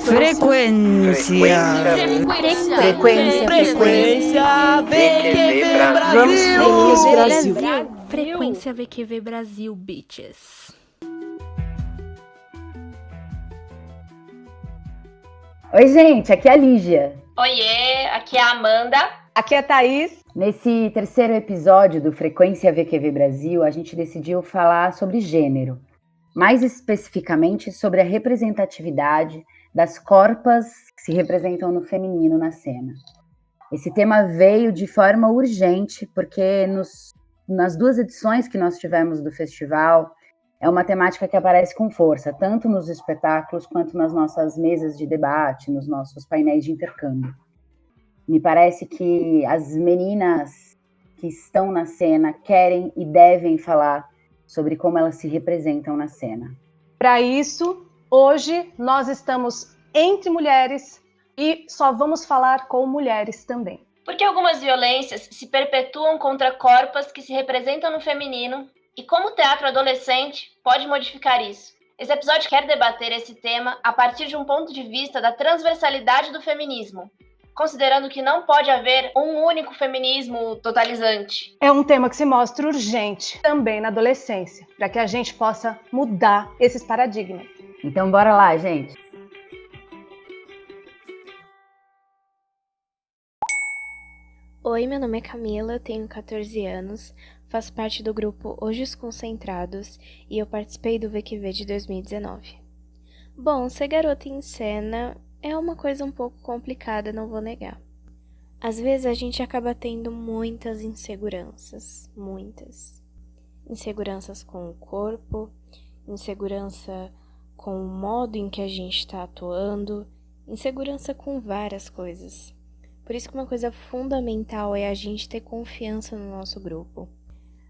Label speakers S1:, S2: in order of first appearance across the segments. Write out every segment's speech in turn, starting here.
S1: Frequência.
S2: VQV Brasil.
S3: Frequência VQV Brasil, bitches.
S4: Oi, gente, aqui é a Lígia.
S5: Oiê, aqui é a Amanda.
S6: Aqui é a Thaís.
S4: Nesse terceiro episódio do Frequência VQV Brasil, a gente decidiu falar sobre gênero. Mais especificamente sobre a representatividade das corpas que se representam no feminino na cena. Esse tema veio de forma urgente, porque nas duas edições que nós tivemos do festival, é uma temática que aparece com força, tanto nos espetáculos quanto nas nossas mesas de debate, nos nossos painéis de intercâmbio. Me parece que as meninas que estão na cena querem e devem falar sobre como elas se representam na cena.
S6: Para isso, hoje nós estamos entre mulheres e só vamos falar com mulheres também.
S5: Porque algumas violências se perpetuam contra corpos que se representam no feminino e como o teatro adolescente pode modificar isso. Esse episódio quer debater esse tema a partir de um ponto de vista da transversalidade do feminismo, considerando que não pode haver um único feminismo totalizante.
S6: É um tema que se mostra urgente também na adolescência, para que a gente possa mudar esses paradigmas.
S4: Então bora lá, gente!
S3: Oi, meu nome é Camila, eu tenho 14 anos, faço parte do grupo Hoje os Concentrados e eu participei do VQV de 2019. Bom, ser garota em cena é uma coisa um pouco complicada, não vou negar. Às vezes a gente acaba tendo muitas inseguranças, muitas. Inseguranças com o corpo, insegurança com o modo em que a gente está atuando, insegurança com várias coisas. Por isso que uma coisa fundamental é a gente ter confiança no nosso grupo.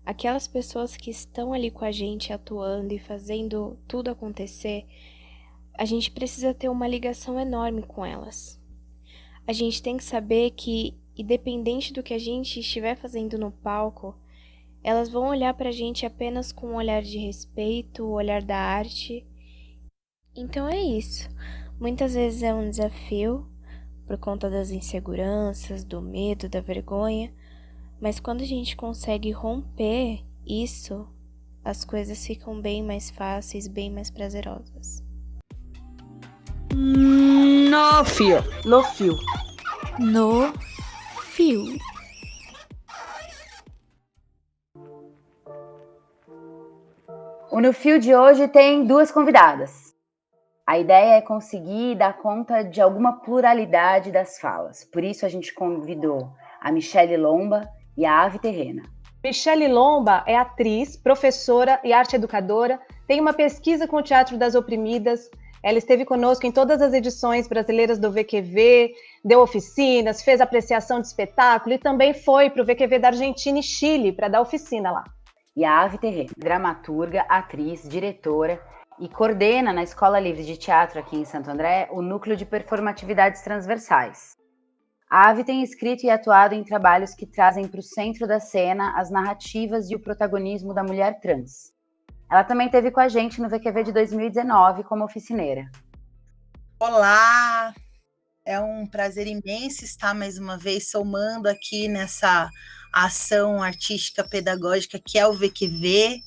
S3: Aquelas pessoas que estão ali com a gente atuando e fazendo tudo acontecer, a gente precisa ter uma ligação enorme com elas. A gente tem que saber que, independente do que a gente estiver fazendo no palco, elas vão olhar pra gente apenas com um olhar de respeito, o olhar da arte. Então é isso. Muitas vezes é um desafio, por conta das inseguranças, do medo, da vergonha, mas quando a gente consegue romper isso, as coisas ficam bem mais fáceis, bem mais prazerosas.
S1: No fio.
S2: No fio.
S3: No fio.
S4: O No Fio de hoje tem duas convidadas. A ideia é conseguir dar conta de alguma pluralidade das falas. Por isso a gente convidou a Michele Lomba e a Ave Terrena.
S6: Michele Lomba é atriz, professora e arte educadora, tem uma pesquisa com o Teatro das Oprimidas. Ela esteve conosco em todas as edições brasileiras do VQV, deu oficinas, fez apreciação de espetáculo e também foi para o VQV da Argentina e Chile para dar oficina lá.
S4: E a Ave Terrena, dramaturga, atriz, diretora e coordena na Escola Livre de Teatro aqui em Santo André o Núcleo de Performatividades Transversais. A Ave tem escrito e atuado em trabalhos que trazem para o centro da cena as narrativas e o protagonismo da mulher trans. Ela também esteve com a gente no VQV de 2019 como oficineira.
S7: Olá! É um prazer imenso estar mais uma vez somando aqui nessa ação artística pedagógica que é o VQV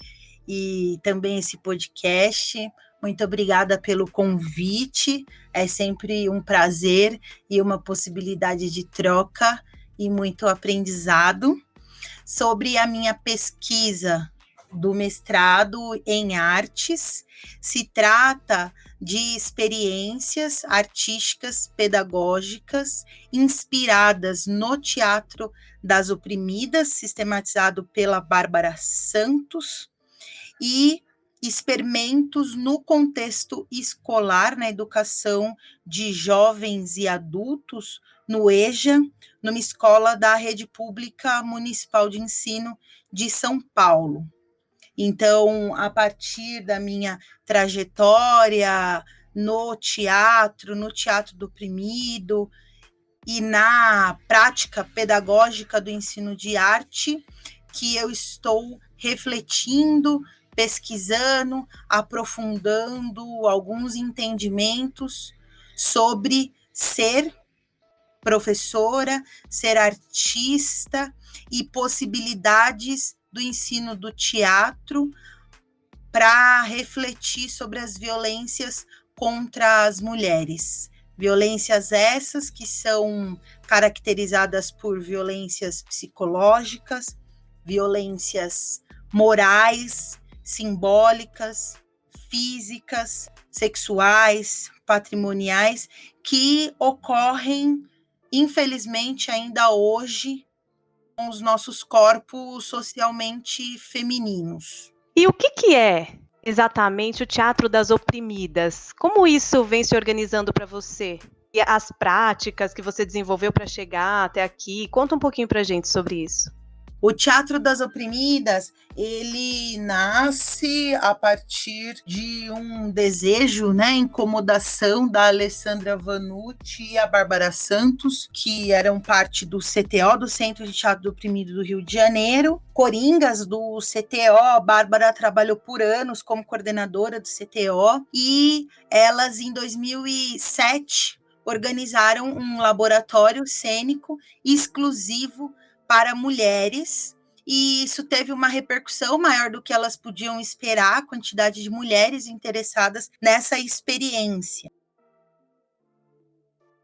S7: e também esse podcast. Muito obrigada pelo convite, é sempre um prazer e uma possibilidade de troca e muito aprendizado. Sobre a minha pesquisa do mestrado em artes, se trata de experiências artísticas pedagógicas inspiradas no Teatro das Oprimidas, sistematizado pela Bárbara Santos, e experimentos no contexto escolar, na educação de jovens e adultos, no EJA, numa escola da Rede Pública Municipal de Ensino de São Paulo. Então, a partir da minha trajetória no teatro do oprimido e na prática pedagógica do ensino de arte, que eu estou refletindo, pesquisando, aprofundando alguns entendimentos sobre ser professora, ser artista e possibilidades do ensino do teatro para refletir sobre as violências contra as mulheres. Violências essas que são caracterizadas por violências psicológicas, violências morais, simbólicas, físicas, sexuais, patrimoniais, que ocorrem, infelizmente, ainda hoje, com os nossos corpos socialmente femininos.
S6: E o que é exatamente o Teatro das Oprimidas? Como isso vem se organizando para você? E as práticas que você desenvolveu para chegar até aqui? Conta um pouquinho para a gente sobre isso.
S7: O Teatro das Oprimidas, ele nasce a partir de um desejo, incomodação da Alessandra Vanucci e a Bárbara Santos, que eram parte do CTO, do Centro de Teatro do Oprimido do Rio de Janeiro. Coringas do CTO, a Bárbara trabalhou por anos como coordenadora do CTO, e elas, em 2007, organizaram um laboratório cênico exclusivo para mulheres, e isso teve uma repercussão maior do que elas podiam esperar, a quantidade de mulheres interessadas nessa experiência.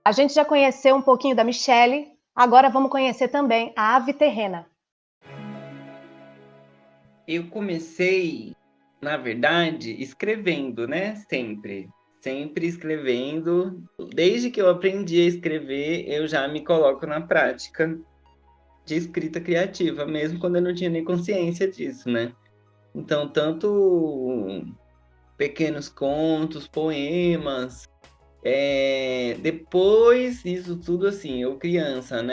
S6: A gente já conheceu um pouquinho da Michele, agora vamos conhecer também a Ave Terrena.
S1: Eu comecei, na verdade, escrevendo, Sempre escrevendo. Desde que eu aprendi a escrever, eu já me coloco na prática de escrita criativa, mesmo quando eu não tinha nem consciência disso, Então, tanto pequenos contos, poemas, depois isso tudo assim, eu criança,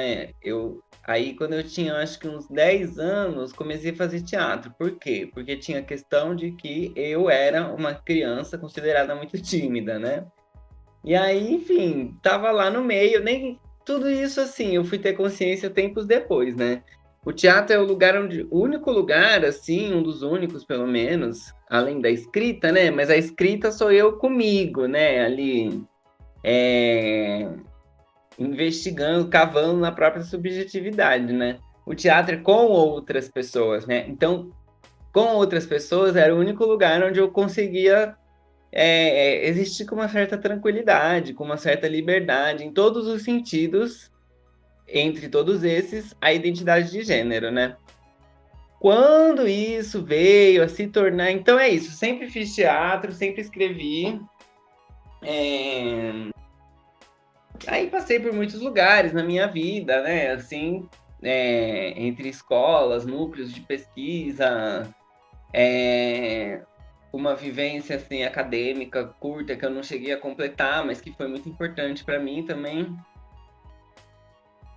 S1: Aí, quando eu tinha, acho que uns 10 anos, comecei a fazer teatro. Por quê? Porque tinha a questão de que eu era uma criança considerada muito tímida, E aí, enfim, tava lá no meio, nem... Tudo isso, assim, eu fui ter consciência tempos depois, O teatro é o único lugar, assim, um dos únicos, pelo menos, além da escrita, Mas a escrita sou eu comigo, Ali, investigando, cavando na própria subjetividade, O teatro é com outras pessoas, Então, com outras pessoas era o único lugar onde eu conseguia existir com uma certa tranquilidade, com uma certa liberdade, em todos os sentidos, entre todos esses, a identidade de gênero, Quando isso veio a se tornar... Então é isso, sempre fiz teatro, sempre escrevi. Aí passei por muitos lugares na minha vida, Assim, entre escolas, núcleos de pesquisa, uma vivência assim, acadêmica curta que eu não cheguei a completar, mas que foi muito importante para mim também.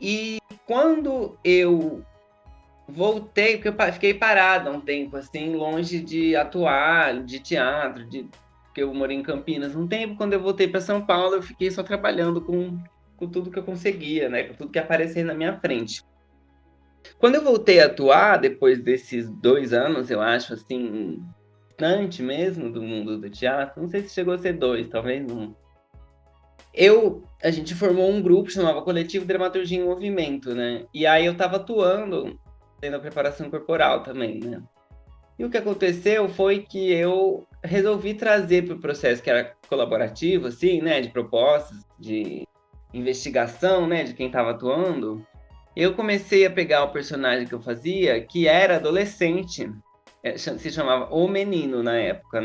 S1: E quando eu voltei, porque eu fiquei parada um tempo, assim, longe de atuar, de teatro, porque eu morei em Campinas um tempo. Quando eu voltei para São Paulo, eu fiquei só trabalhando com tudo que eu conseguia, com tudo que aparecia na minha frente. Quando eu voltei a atuar, depois desses 2 anos, eu acho, assim, distante mesmo do mundo do teatro, não sei se chegou a ser 2, talvez não. A gente formou um grupo, chamava Coletivo Dramaturgia em Movimento, E aí eu tava atuando, tendo a preparação corporal também, E o que aconteceu foi que eu resolvi trazer para o processo que era colaborativo, assim, de propostas, de investigação, de quem estava atuando. Eu comecei a pegar o personagem que eu fazia, que era adolescente, se chamava O Menino na época,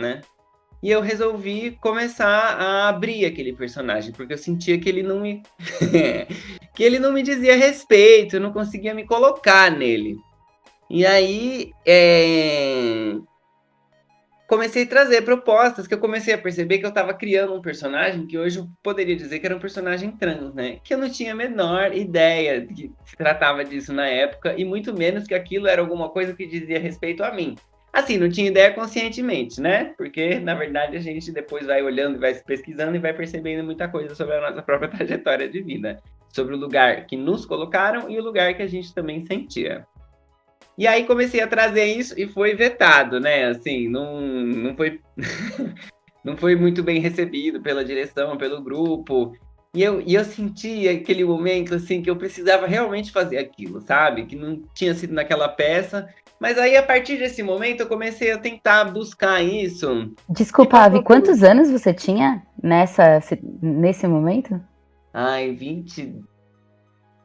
S1: E eu resolvi começar a abrir aquele personagem, porque eu sentia que ele não me que ele não me dizia respeito, eu não conseguia me colocar nele. E aí, comecei a trazer propostas, que eu comecei a perceber que eu estava criando um personagem que hoje eu poderia dizer que era um personagem trans, Que eu não tinha a menor ideia de que se tratava disso na época, e muito menos que aquilo era alguma coisa que dizia respeito a mim. Assim, não tinha ideia conscientemente, Porque, na verdade, a gente depois vai olhando, vai se pesquisando e vai percebendo muita coisa sobre a nossa própria trajetória de vida. Sobre o lugar que nos colocaram e o lugar que a gente também sentia. E aí comecei a trazer isso e foi vetado, Assim, não foi... não foi muito bem recebido pela direção, pelo grupo. E eu senti aquele momento, assim, que eu precisava realmente fazer aquilo, sabe? Que não tinha sido naquela peça. Mas aí, a partir desse momento, eu comecei a tentar buscar isso.
S4: Desculpa, Avi, quantos anos você tinha nesse momento?
S1: Ai, 20...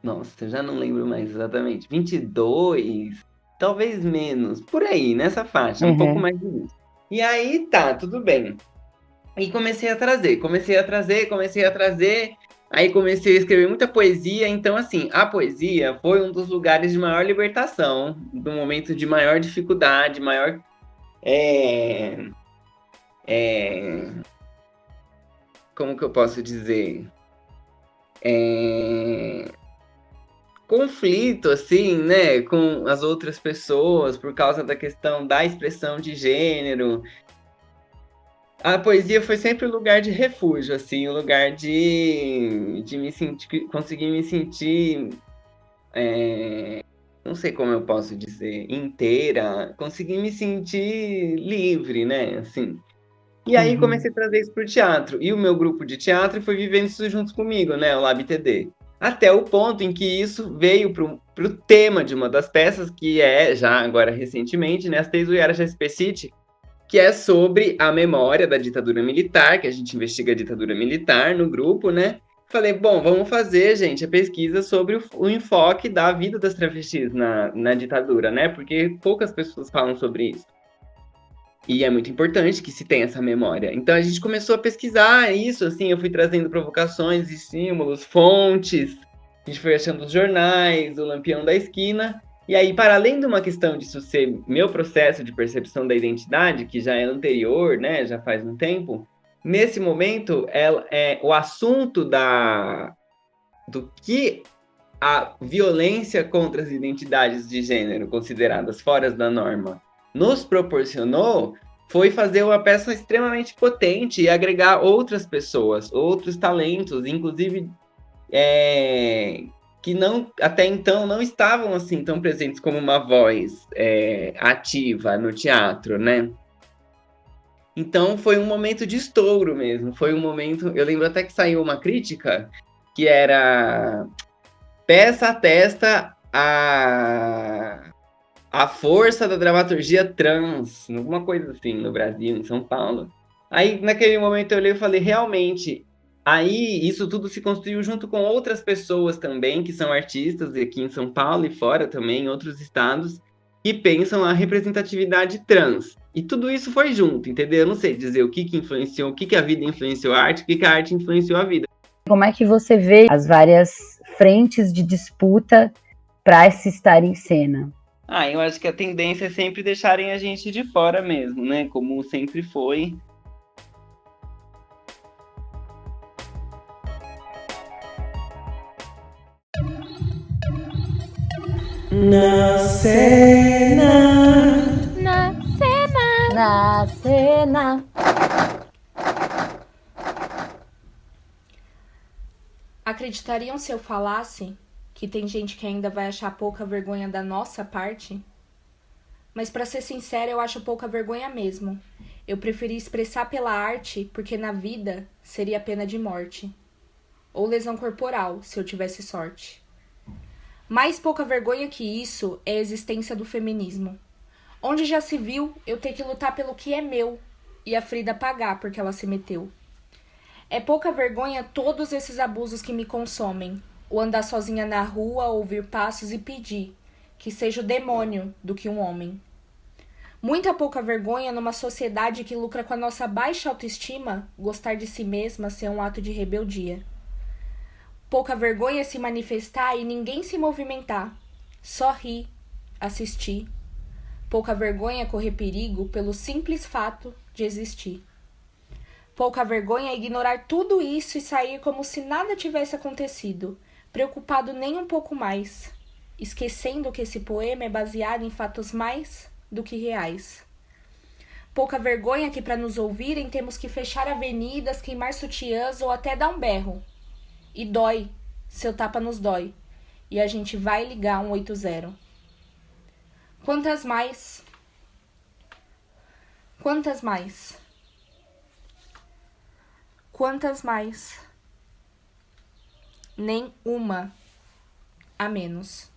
S1: Nossa, eu já não lembro mais exatamente. 22, talvez menos. Por aí, nessa faixa, um pouco mais de isso. E aí, tá, tudo bem. E comecei a trazer. Aí comecei a escrever muita poesia. Então, assim, a poesia foi um dos lugares de maior libertação, do momento de maior dificuldade, maior. Como que eu posso dizer? Conflito, assim, né, com as outras pessoas, por causa da questão da expressão de gênero. A poesia foi sempre um lugar de refúgio, assim, um lugar de me sentir, conseguir me sentir, não sei como eu posso dizer, inteira, conseguir me sentir livre, né, assim. E aí comecei a trazer isso pro teatro, e o meu grupo de teatro foi vivendo isso junto comigo, né, o LabTD. Até o ponto em que isso veio pro tema de uma das peças, que é, já agora recentemente, né, As Teis do Yara Jaspecite, que é sobre a memória da ditadura militar, que a gente investiga a ditadura militar no grupo, né? Falei, bom, vamos fazer, gente, a pesquisa sobre o enfoque da vida das travestis na ditadura, né? Porque poucas pessoas falam sobre isso. E é muito importante que se tenha essa memória. Então a gente começou a pesquisar isso, assim, eu fui trazendo provocações, estímulos, fontes, a gente foi achando os jornais, o Lampião da Esquina. E aí, para além de uma questão disso ser meu processo de percepção da identidade, que já é anterior, né, já faz um tempo, nesse momento, o assunto do que a violência contra as identidades de gênero consideradas fora da norma nos proporcionou, foi fazer uma peça extremamente potente e agregar outras pessoas, outros talentos, inclusive que não, até então não estavam assim tão presentes como uma voz ativa no teatro, né? Então foi um momento de estouro mesmo, foi um momento, eu lembro até que saiu uma crítica que era peça atesta a força da dramaturgia trans, alguma coisa assim no Brasil, em São Paulo. Aí naquele momento eu olhei e falei, realmente, aí isso tudo se construiu junto com outras pessoas também, que são artistas aqui em São Paulo e fora também, em outros estados, que pensam a representatividade trans. E tudo isso foi junto, entendeu? Eu não sei dizer o que influenciou, o que a vida influenciou a arte, o que a arte influenciou a vida.
S4: Como é que você vê as várias frentes de disputa para se estar em cena?
S1: Eu acho que a tendência é sempre deixarem a gente de fora mesmo, né? Como sempre foi.
S2: Na cena.
S3: Na cena.
S4: Na cena.
S8: Acreditariam se eu falasse que tem gente que ainda vai achar pouca vergonha da nossa parte? Mas pra ser sincera, eu acho pouca vergonha mesmo. Eu preferi expressar pela arte porque na vida seria pena de morte. Ou lesão corporal, se eu tivesse sorte. Mais pouca vergonha que isso é a existência do feminismo. Onde já se viu eu ter que lutar pelo que é meu e a Frida pagar porque ela se meteu. É pouca vergonha todos esses abusos que me consomem. O andar sozinha na rua, ouvir passos e pedir que seja o demônio do que um homem. Muita pouca vergonha numa sociedade que lucra com a nossa baixa autoestima, gostar de si mesma ser um ato de rebeldia. Pouca vergonha se manifestar e ninguém se movimentar, só rir, assistir. Pouca vergonha correr perigo pelo simples fato de existir. Pouca vergonha ignorar tudo isso e sair como se nada tivesse acontecido, preocupado nem um pouco mais, esquecendo que esse poema é baseado em fatos mais do que reais. Pouca vergonha que para nos ouvirem temos que fechar avenidas, queimar sutiãs ou até dar um berro. E dói, seu tapa nos dói, e a gente vai ligar 180. Quantas mais? Quantas mais? Quantas mais? Nem uma a menos.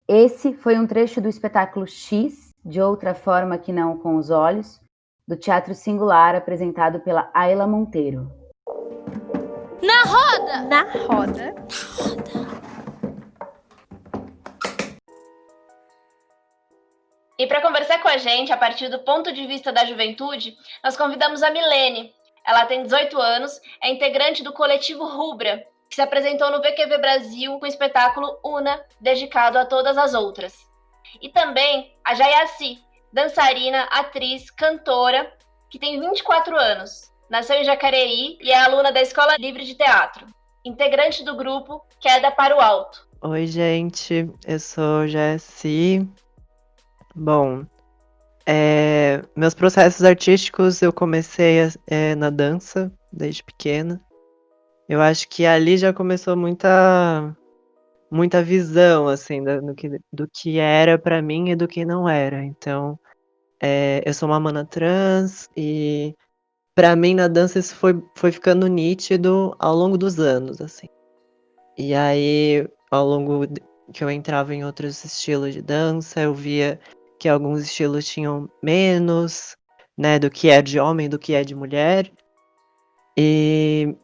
S4: Esse foi um trecho do espetáculo X, de outra forma que não com os olhos, do Teatro Singular, apresentado pela Ayla Monteiro.
S9: Na roda!
S10: Na roda.
S5: E para conversar com a gente, a partir do ponto de vista da juventude, nós convidamos a Milene. Ela tem 18 anos, é integrante do coletivo Rubra, que se apresentou no VQV Brasil com o espetáculo Una, dedicado a todas as outras. E também a Jayaci, dançarina, atriz, cantora, que tem 24 anos. Nasceu em Jacareí e é aluna da Escola Livre de Teatro. Integrante do grupo Queda para o Alto.
S11: Oi, gente, eu sou Jayaci. Bom, meus processos artísticos eu comecei na dança desde pequena. Eu acho que ali já começou muita visão, assim, do que era pra mim e do que não era. Então, eu sou uma mana trans e pra mim na dança isso foi ficando nítido ao longo dos anos, assim. E aí, ao longo que eu entrava em outros estilos de dança, eu via que alguns estilos tinham menos, né, do que é de homem, do que é de mulher. E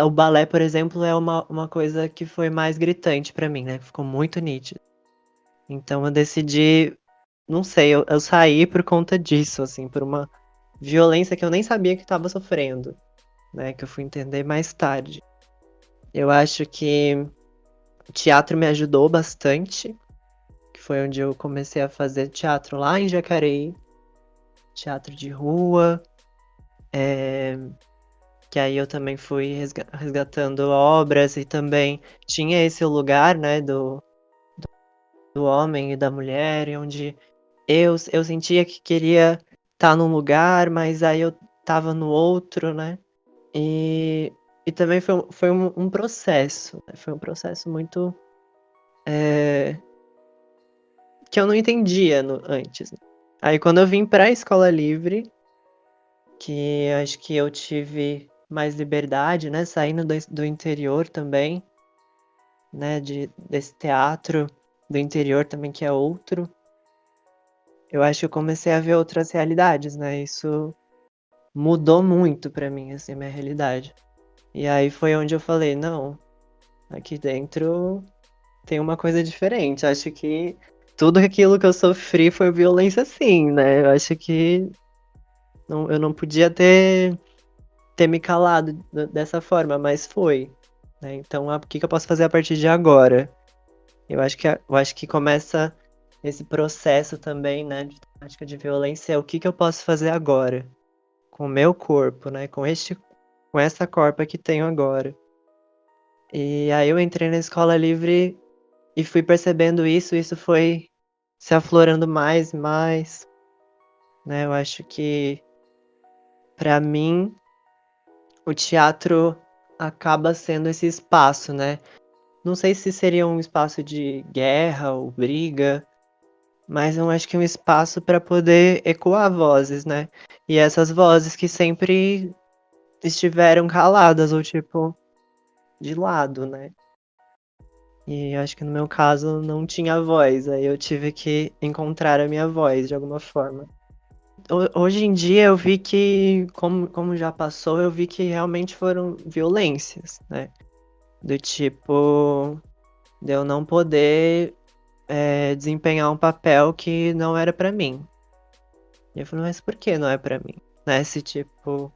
S11: o balé, por exemplo, é uma coisa que foi mais gritante pra mim, né? Ficou muito nítido. Então eu decidi, não sei, eu saí por conta disso, assim, por uma violência que eu nem sabia que estava sofrendo, né? Que eu fui entender mais tarde. Eu acho que o teatro me ajudou bastante, que foi onde eu comecei a fazer teatro lá em Jacareí, teatro de rua. Que aí eu também fui resgatando obras e também tinha esse lugar, né, do homem e da mulher, onde eu sentia que queria estar num lugar, mas aí eu estava no outro, né, e também foi um processo, né? Foi um processo muito que eu não entendia antes, né? Aí quando eu vim para a Escola Livre, que acho que eu tive mais liberdade, né, saindo do interior também, né, desse teatro do interior também, que é outro. Eu acho que eu comecei a ver outras realidades, né, isso mudou muito pra mim, assim, minha realidade. E aí foi onde eu falei, não, aqui dentro tem uma coisa diferente, acho que tudo aquilo que eu sofri foi violência sim, né, eu acho que eu não podia ter me calado dessa forma, mas foi, né? Então, o que eu posso fazer a partir de agora? Eu acho que começa esse processo também, né, de prática de violência, o que eu posso fazer agora com o meu corpo, né, com essa corpa que tenho agora. E aí eu entrei na Escola Livre e fui percebendo isso foi se aflorando mais e mais, né? Eu acho que pra mim o teatro acaba sendo esse espaço, né? Não sei se seria um espaço de guerra ou briga, mas eu acho que é um espaço para poder ecoar vozes, né? E essas vozes que sempre estiveram caladas ou tipo de lado, né? E acho que no meu caso não tinha voz, aí eu tive que encontrar a minha voz de alguma forma. Hoje em dia eu vi que, como já passou, eu vi que realmente foram violências, né? Do tipo, de eu não poder desempenhar um papel que não era pra mim. E eu falei, mas por que não é pra mim? Né? Se tipo,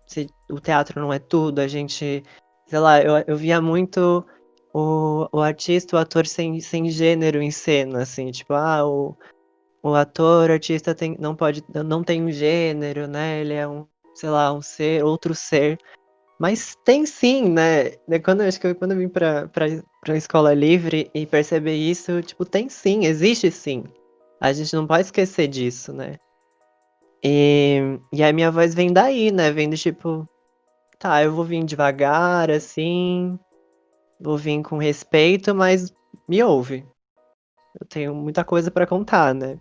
S11: se o teatro não é tudo, a gente, sei lá, eu via muito o artista, o ator sem gênero em cena, assim, tipo, o ator, o artista não tem um gênero, né? Ele é sei lá, outro ser. Mas tem sim, né? Acho que quando eu vim pra Escola Livre e perceber isso, tipo, tem sim, existe sim. A gente não pode esquecer disso, né? E a minha voz vem daí, né? Vem do tipo, tá, eu vou vir devagar, assim, vou vir com respeito, mas me ouve. Eu tenho muita coisa pra contar, né?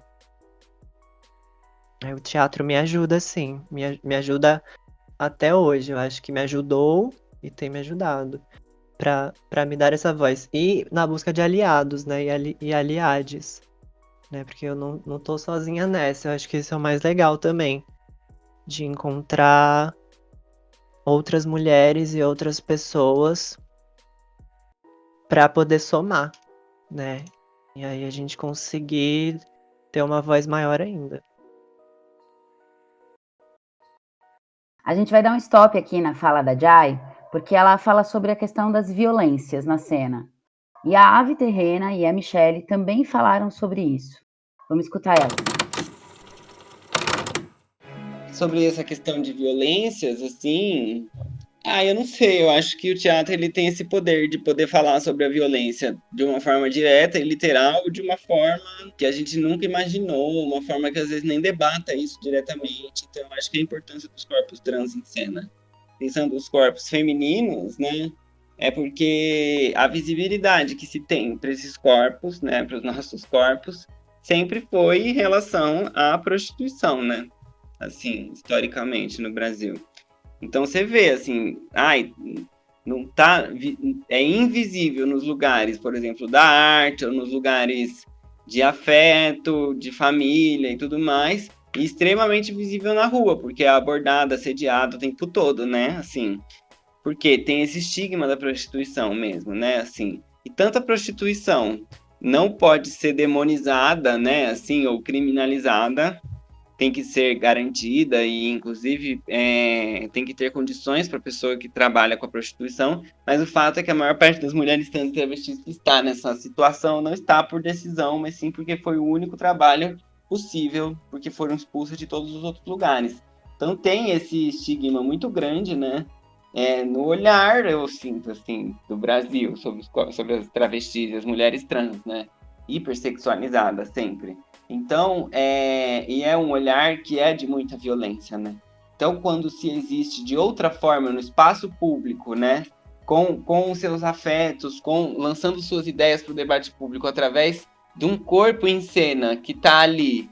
S11: O teatro me ajuda, sim. Me ajuda até hoje. Eu acho que me ajudou e tem me ajudado para me dar essa voz. E na busca de aliados, né? E aliades. Né? Porque eu não tô sozinha nessa. Eu acho que isso é o mais legal também. De encontrar outras mulheres e outras pessoas para poder somar, né? E aí a gente conseguir ter uma voz maior ainda.
S4: A gente vai dar um stop aqui na fala da Jai, porque ela fala sobre a questão das violências na cena. E a Ave Terrena e a Michelle também falaram sobre isso. Vamos escutar elas.
S1: Sobre essa questão de violências, assim, eu não sei, eu acho que o teatro ele tem esse poder de poder falar sobre a violência de uma forma direta e literal, de uma forma que a gente nunca imaginou, uma forma que às vezes nem debata isso diretamente. Então, eu acho que a importância dos corpos trans em cena, pensando nos corpos femininos, né, é porque a visibilidade que se tem para esses corpos, né, para os nossos corpos, sempre foi em relação à prostituição, né, assim, historicamente no Brasil. Então você vê, assim, não tá, é invisível nos lugares, por exemplo, da arte, ou nos lugares de afeto, de família e tudo mais, e extremamente visível na rua, porque é abordada, assediada o tempo todo, né, assim, porque tem esse estigma da prostituição mesmo, né, assim, e tanta prostituição não pode ser demonizada, né, assim, ou criminalizada, tem que ser garantida e, inclusive, tem que ter condições para a pessoa que trabalha com a prostituição, mas o fato é que a maior parte das mulheres trans e travestis que está nessa situação não está por decisão, mas sim porque foi o único trabalho possível, porque foram expulsas de todos os outros lugares. Então tem esse estigma muito grande, né? No olhar, eu sinto, assim, do Brasil sobre as travestis e as mulheres trans, né? Hipersexualizadas sempre. Então, é um olhar que é de muita violência, né? Então, quando se existe de outra forma no espaço público, né? Com seus afetos, lançando suas ideias para o debate público através de um corpo em cena que está ali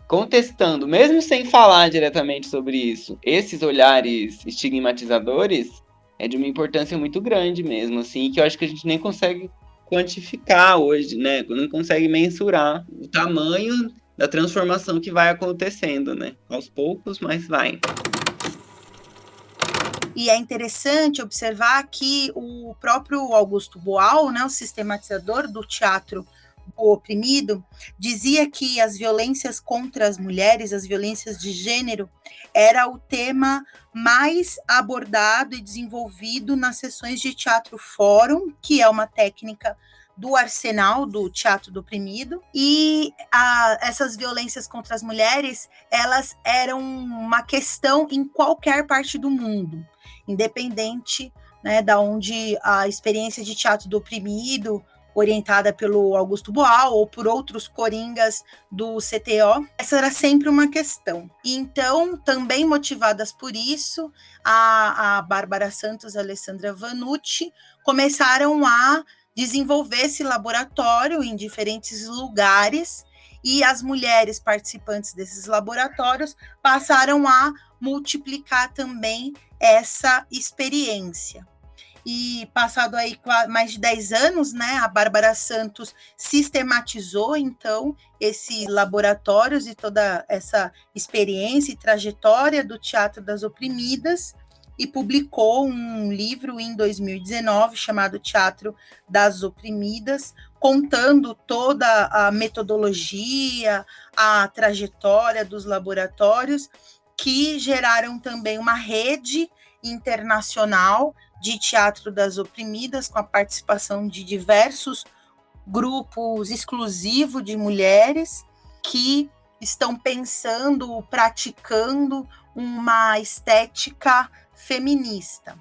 S1: contestando, mesmo sem falar diretamente sobre isso, esses olhares estigmatizadores é de uma importância muito grande mesmo, assim, que eu acho que a gente nem consegue quantificar hoje, né? Não consegue mensurar o tamanho da transformação que vai acontecendo, né? Aos poucos, mas vai.
S7: E é interessante observar que o próprio Augusto Boal, né, o sistematizador do teatro do oprimido, dizia que as violências contra as mulheres, as violências de gênero, era o tema mais abordado e desenvolvido nas sessões de teatro fórum, que é uma técnica do arsenal do teatro do oprimido, e essas violências contra as mulheres, elas eram uma questão em qualquer parte do mundo, independente, né, da onde a experiência de teatro do oprimido, orientada pelo Augusto Boal ou por outros coringas do CTO, essa era sempre uma questão. Então, também motivadas por isso, a Bárbara Santos e a Alessandra Vanucci começaram a desenvolver esse laboratório em diferentes lugares, e as mulheres participantes desses laboratórios passaram a multiplicar também essa experiência. E passado aí mais de 10 anos, né, a Bárbara Santos sistematizou, então, esses laboratórios e toda essa experiência e trajetória do Teatro das Oprimidas, e publicou um livro em 2019 chamado Teatro das Oprimidas, contando toda a metodologia, a trajetória dos laboratórios, que geraram também uma rede internacional de Teatro das Oprimidas, com a participação de diversos grupos exclusivos de mulheres que estão pensando, praticando uma estética feminista.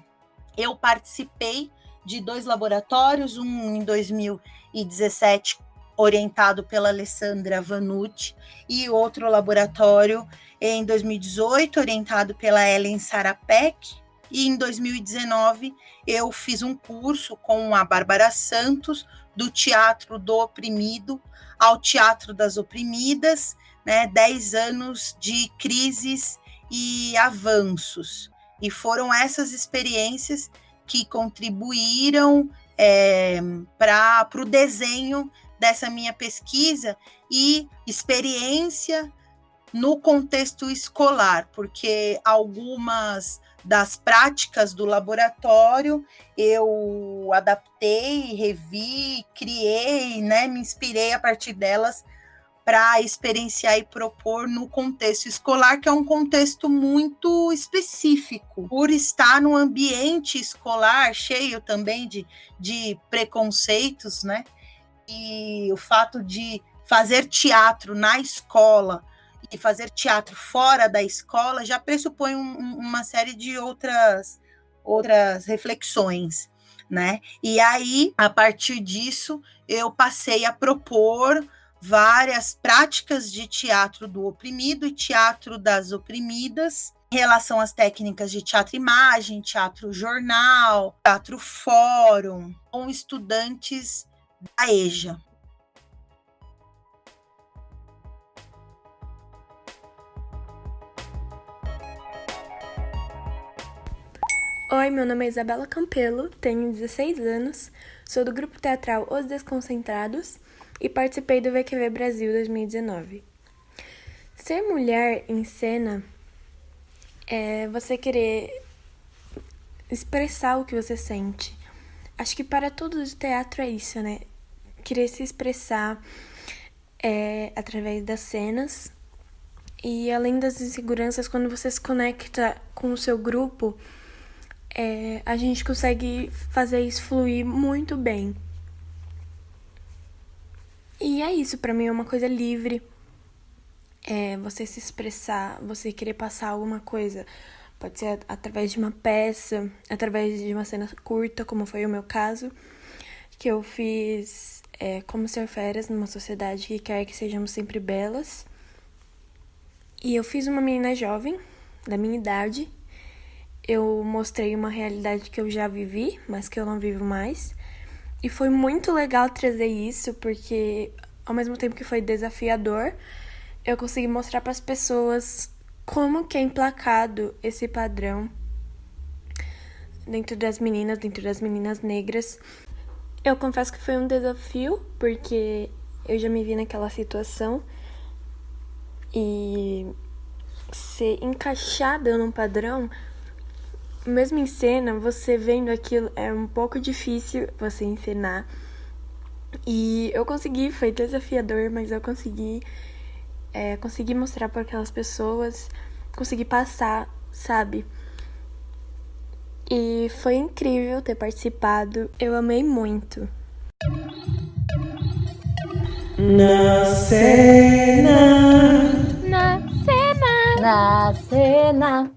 S7: Eu participei de 2 laboratórios, um em 2017, orientado pela Alessandra Vanucci, e outro laboratório em 2018, orientado pela Ellen Sarapek, e em 2019 eu fiz um curso com a Bárbara Santos, do Teatro do Oprimido ao Teatro das Oprimidas, né, 10 anos de crises e avanços. E foram essas experiências que contribuíram para o desenho dessa minha pesquisa e experiência no contexto escolar, porque algumas das práticas do laboratório eu adaptei, revi, criei, né, me inspirei a partir delas para experienciar e propor no contexto escolar, que é um contexto muito específico, por estar num ambiente escolar cheio também de preconceitos, né? E o fato de fazer teatro na escola e fazer teatro fora da escola já pressupõe uma série de outras reflexões, né? E aí, a partir disso, eu passei a propor várias práticas de teatro do oprimido e teatro das oprimidas, em relação às técnicas de teatro-imagem, teatro-jornal, teatro-fórum, com estudantes da EJA.
S3: Oi, meu nome é Isabela Campelo, tenho 16 anos, sou do grupo teatral Os Desconcentrados e participei do VQV Brasil 2019. Ser mulher em cena é você querer expressar o que você sente. Acho que para tudo do teatro é isso, né? Querer se expressar através das cenas. E além das inseguranças, quando você se conecta com o seu grupo, a gente consegue fazer isso fluir muito bem. E é isso, pra mim é uma coisa livre. Você se expressar, você querer passar alguma coisa. Pode ser através de uma peça, através de uma cena curta, como foi o meu caso, que eu fiz Como Ser Feras numa sociedade que quer que sejamos sempre belas. E eu fiz uma menina jovem, da minha idade. Eu mostrei uma realidade que eu já vivi, mas que eu não vivo mais. E foi muito legal trazer isso, porque ao mesmo tempo que foi desafiador, eu consegui mostrar para as pessoas como que é implacado esse padrão dentro das meninas negras. Eu confesso que foi um desafio, porque eu já me vi naquela situação e ser encaixada num padrão, mesmo em cena, você vendo aquilo, é um pouco difícil você encenar. E eu consegui, foi desafiador, mas eu consegui mostrar para aquelas pessoas, consegui passar, sabe? E foi incrível ter participado, eu amei muito.
S2: Na cena.
S9: Na cena.
S4: Na cena.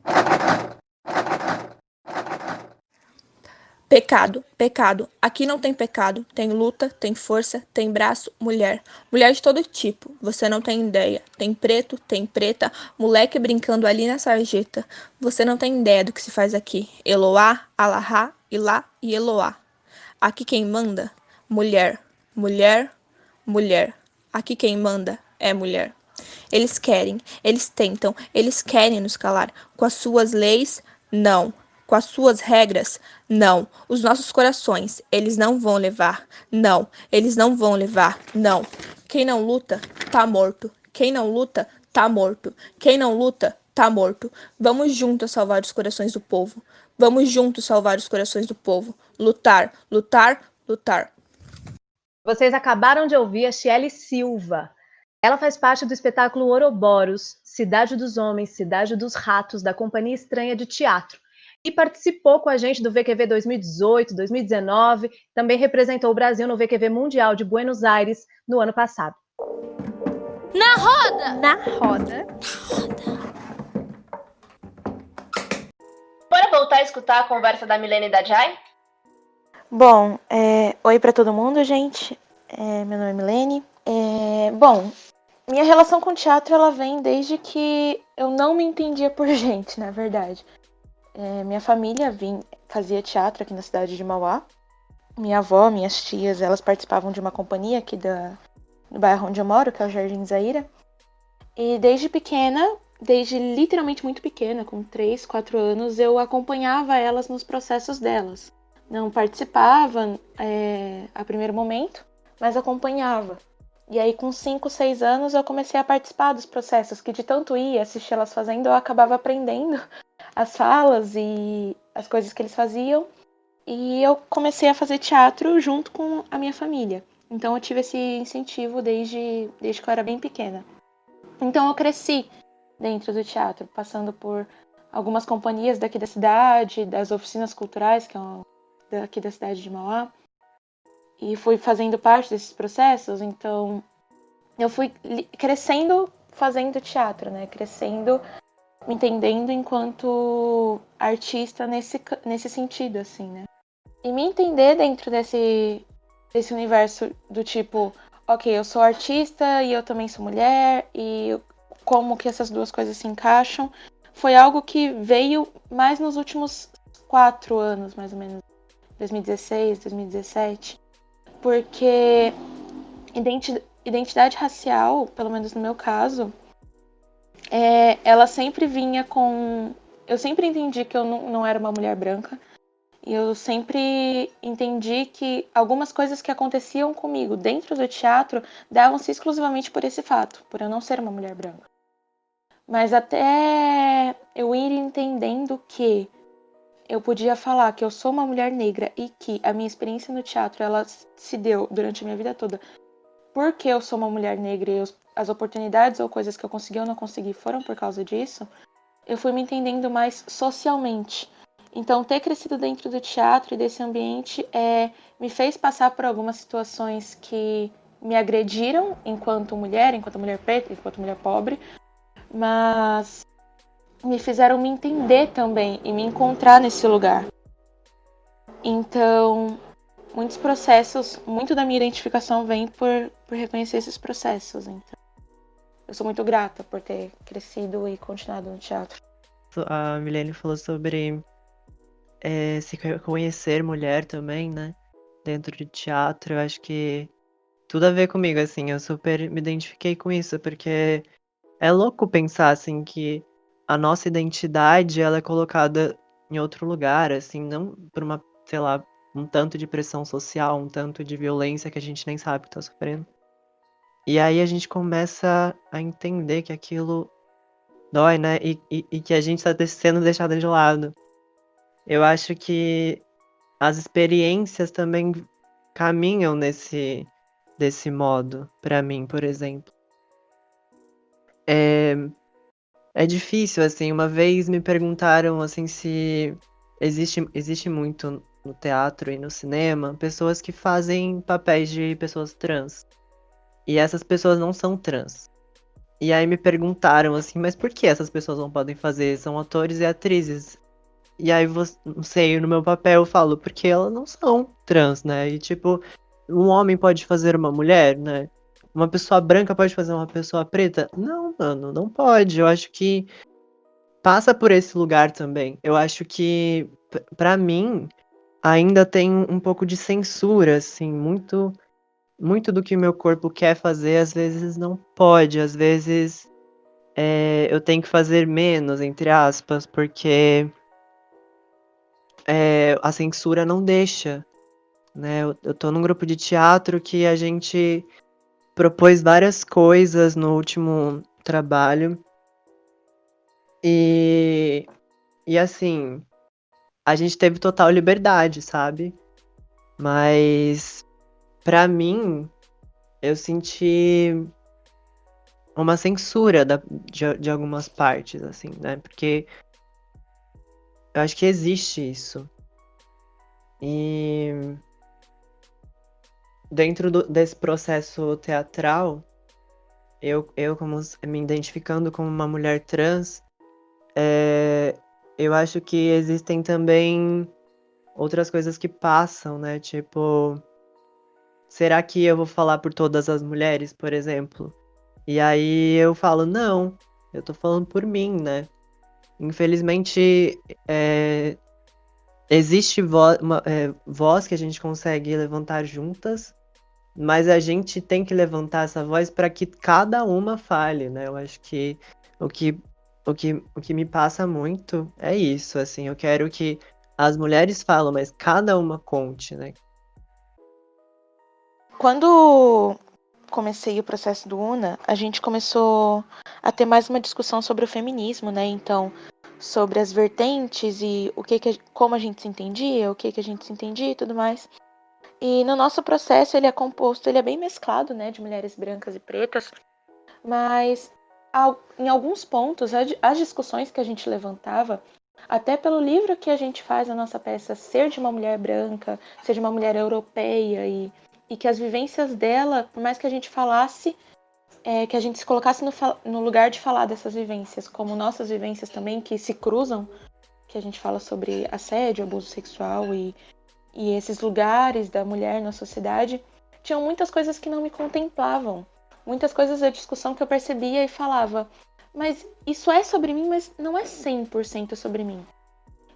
S10: Pecado, pecado. Aqui não tem pecado. Tem luta, tem força, tem braço, mulher. Mulher de todo tipo, você não tem ideia. Tem preto, tem preta, moleque brincando ali na sarjeta. Você não tem ideia do que se faz aqui. Eloá, Alahá, Ilá e Eloá. Aqui quem manda? Mulher. Mulher, mulher. Aqui quem manda é mulher. Eles querem, eles tentam, eles querem nos calar. Com as suas leis, não. Com as suas regras, não. Os nossos corações, eles não vão levar. Não, eles não vão levar. Não. Quem não luta, tá morto. Quem não luta, tá morto. Quem não luta, tá morto. Vamos juntos salvar os corações do povo. Vamos juntos salvar os corações do povo. Lutar, lutar, lutar.
S6: Vocês acabaram de ouvir a Chiele Silva. Ela faz parte do espetáculo Ouroboros, Cidade dos Homens, Cidade dos Ratos, da Companhia Estranha de Teatro. E participou com a gente do VQV 2018, 2019, também representou o Brasil no VQV Mundial de Buenos Aires no ano passado.
S9: Na roda!
S6: Na roda.
S5: Bora voltar a escutar a conversa da Milene e da Jai?
S12: Bom, oi pra todo mundo, gente. Meu nome é Milene. Bom, minha relação com o teatro, ela vem desde que eu não me entendia por gente, na verdade. Minha família fazia teatro aqui na cidade de Mauá. Minha avó, minhas tias, elas participavam de uma companhia aqui do bairro onde eu moro, que é o Jardim Zaira. E desde pequena, desde literalmente muito pequena, com 3, 4 anos, eu acompanhava elas nos processos delas. Não participava a primeiro momento, mas acompanhava. E aí, com 5, 6 anos, eu comecei a participar dos processos, que de tanto ir assistir elas fazendo, eu acabava aprendendo as falas e as coisas que eles faziam. E eu comecei a fazer teatro junto com a minha família. Então, eu tive esse incentivo desde que eu era bem pequena. Então, eu cresci dentro do teatro, passando por algumas companhias daqui da cidade, das oficinas culturais, que é daqui da cidade de Mauá. E fui fazendo parte desses processos, então eu fui crescendo fazendo teatro, né? Crescendo, me entendendo enquanto artista nesse sentido, assim, né? E me entender dentro desse universo do tipo, ok, eu sou artista e eu também sou mulher, e como que essas duas coisas se encaixam, foi algo que veio mais nos últimos 4 anos, mais ou menos, 2016, 2017. Porque identidade racial, pelo menos no meu caso, ela sempre vinha com... Eu sempre entendi que eu não era uma mulher branca. E eu sempre entendi que algumas coisas que aconteciam comigo dentro do teatro davam-se exclusivamente por esse fato, por eu não ser uma mulher branca. Mas até eu ir entendendo que eu podia falar que eu sou uma mulher negra e que a minha experiência no teatro ela se deu durante a minha vida toda porque eu sou uma mulher negra e as oportunidades ou coisas que eu consegui ou não consegui foram por causa disso, eu fui me entendendo mais socialmente. Então, ter crescido dentro do teatro e desse ambiente me fez passar por algumas situações que me agrediram enquanto mulher preta, enquanto mulher pobre, mas me fizeram me entender também e me encontrar nesse lugar. Então, muitos processos, muito da minha identificação vem por reconhecer esses processos. Então, eu sou muito grata por ter crescido e continuado no teatro.
S11: A Milene falou sobre se conhecer mulher também, né? Dentro de teatro, eu acho que tudo a ver comigo, assim. Eu super me identifiquei com isso, porque é louco pensar, assim, que a nossa identidade, ela é colocada em outro lugar, assim, não por uma, sei lá, um tanto de pressão social, um tanto de violência que a gente nem sabe que tá sofrendo. E aí a gente começa a entender que aquilo dói, né? E que a gente tá sendo deixado de lado. Eu acho que as experiências também caminham desse modo, pra mim, por exemplo. É difícil, assim, uma vez me perguntaram, assim, se existe muito no teatro e no cinema pessoas que fazem papéis de pessoas trans. E essas pessoas não são trans. E aí me perguntaram, assim, mas por que essas pessoas não podem fazer? São atores e atrizes. E aí, não sei, no meu papel eu falo, porque elas não são trans, né? E tipo, um homem pode fazer uma mulher, né? Uma pessoa branca pode fazer uma pessoa preta? Não, mano, não pode. Eu acho que passa por esse lugar também. Eu acho que, pra mim, ainda tem um pouco de censura, assim, muito do que o meu corpo quer fazer, às vezes não pode, às vezes eu tenho que fazer menos, entre aspas, porque a censura não deixa, né? Eu tô num grupo de teatro que a gente propôs várias coisas no último trabalho e assim, a gente teve total liberdade, sabe? Mas pra mim, eu senti uma censura de algumas partes, assim, né? Porque eu acho que existe isso. E dentro desse processo teatral, eu como me identificando como uma mulher trans, eu acho que existem também outras coisas que passam, né? Tipo, será que eu vou falar por todas as mulheres, por exemplo? E aí eu falo, não, eu tô falando por mim, né? Infelizmente, existe voz que a gente consegue levantar juntas, mas a gente tem que levantar essa voz para que cada uma fale, né? Eu acho que o que me passa muito é isso, assim, eu quero que as mulheres falam, mas cada uma conte, né?
S12: Quando comecei o processo do UNA, a gente começou a ter mais uma discussão sobre o feminismo, né? Então, sobre as vertentes e como a gente se entendia, o que a gente se entendia e tudo mais. E no nosso processo ele é bem mesclado, né, de mulheres brancas e pretas, mas em alguns pontos as discussões que a gente levantava, até pelo livro que a gente faz a nossa peça ser de uma mulher branca, ser de uma mulher europeia e que as vivências dela, por mais que a gente falasse, que a gente se colocasse no lugar de falar dessas vivências, como nossas vivências também, que se cruzam, que a gente fala sobre assédio, abuso sexual e esses lugares da mulher na sociedade, tinham muitas coisas que não me contemplavam. Muitas coisas da discussão que eu percebia e falava, mas isso é sobre mim, mas não é 100% sobre mim.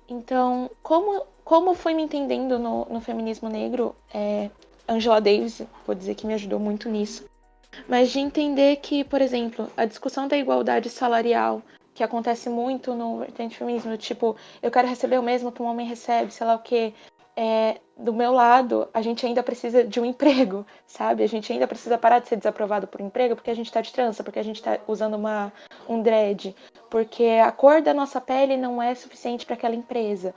S12: Então, como eu fui me entendendo no feminismo negro, Angela Davis, vou dizer que me ajudou muito nisso, mas de entender que, por exemplo, a discussão da igualdade salarial, que acontece muito no vertente feminismo, tipo, eu quero receber o mesmo que um homem recebe, sei lá o quê. Do meu lado, a gente ainda precisa de um emprego, sabe? A gente ainda precisa parar de ser desaprovado por um emprego porque a gente tá de trança, porque a gente tá usando um dread, porque a cor da nossa pele não é suficiente para aquela empresa,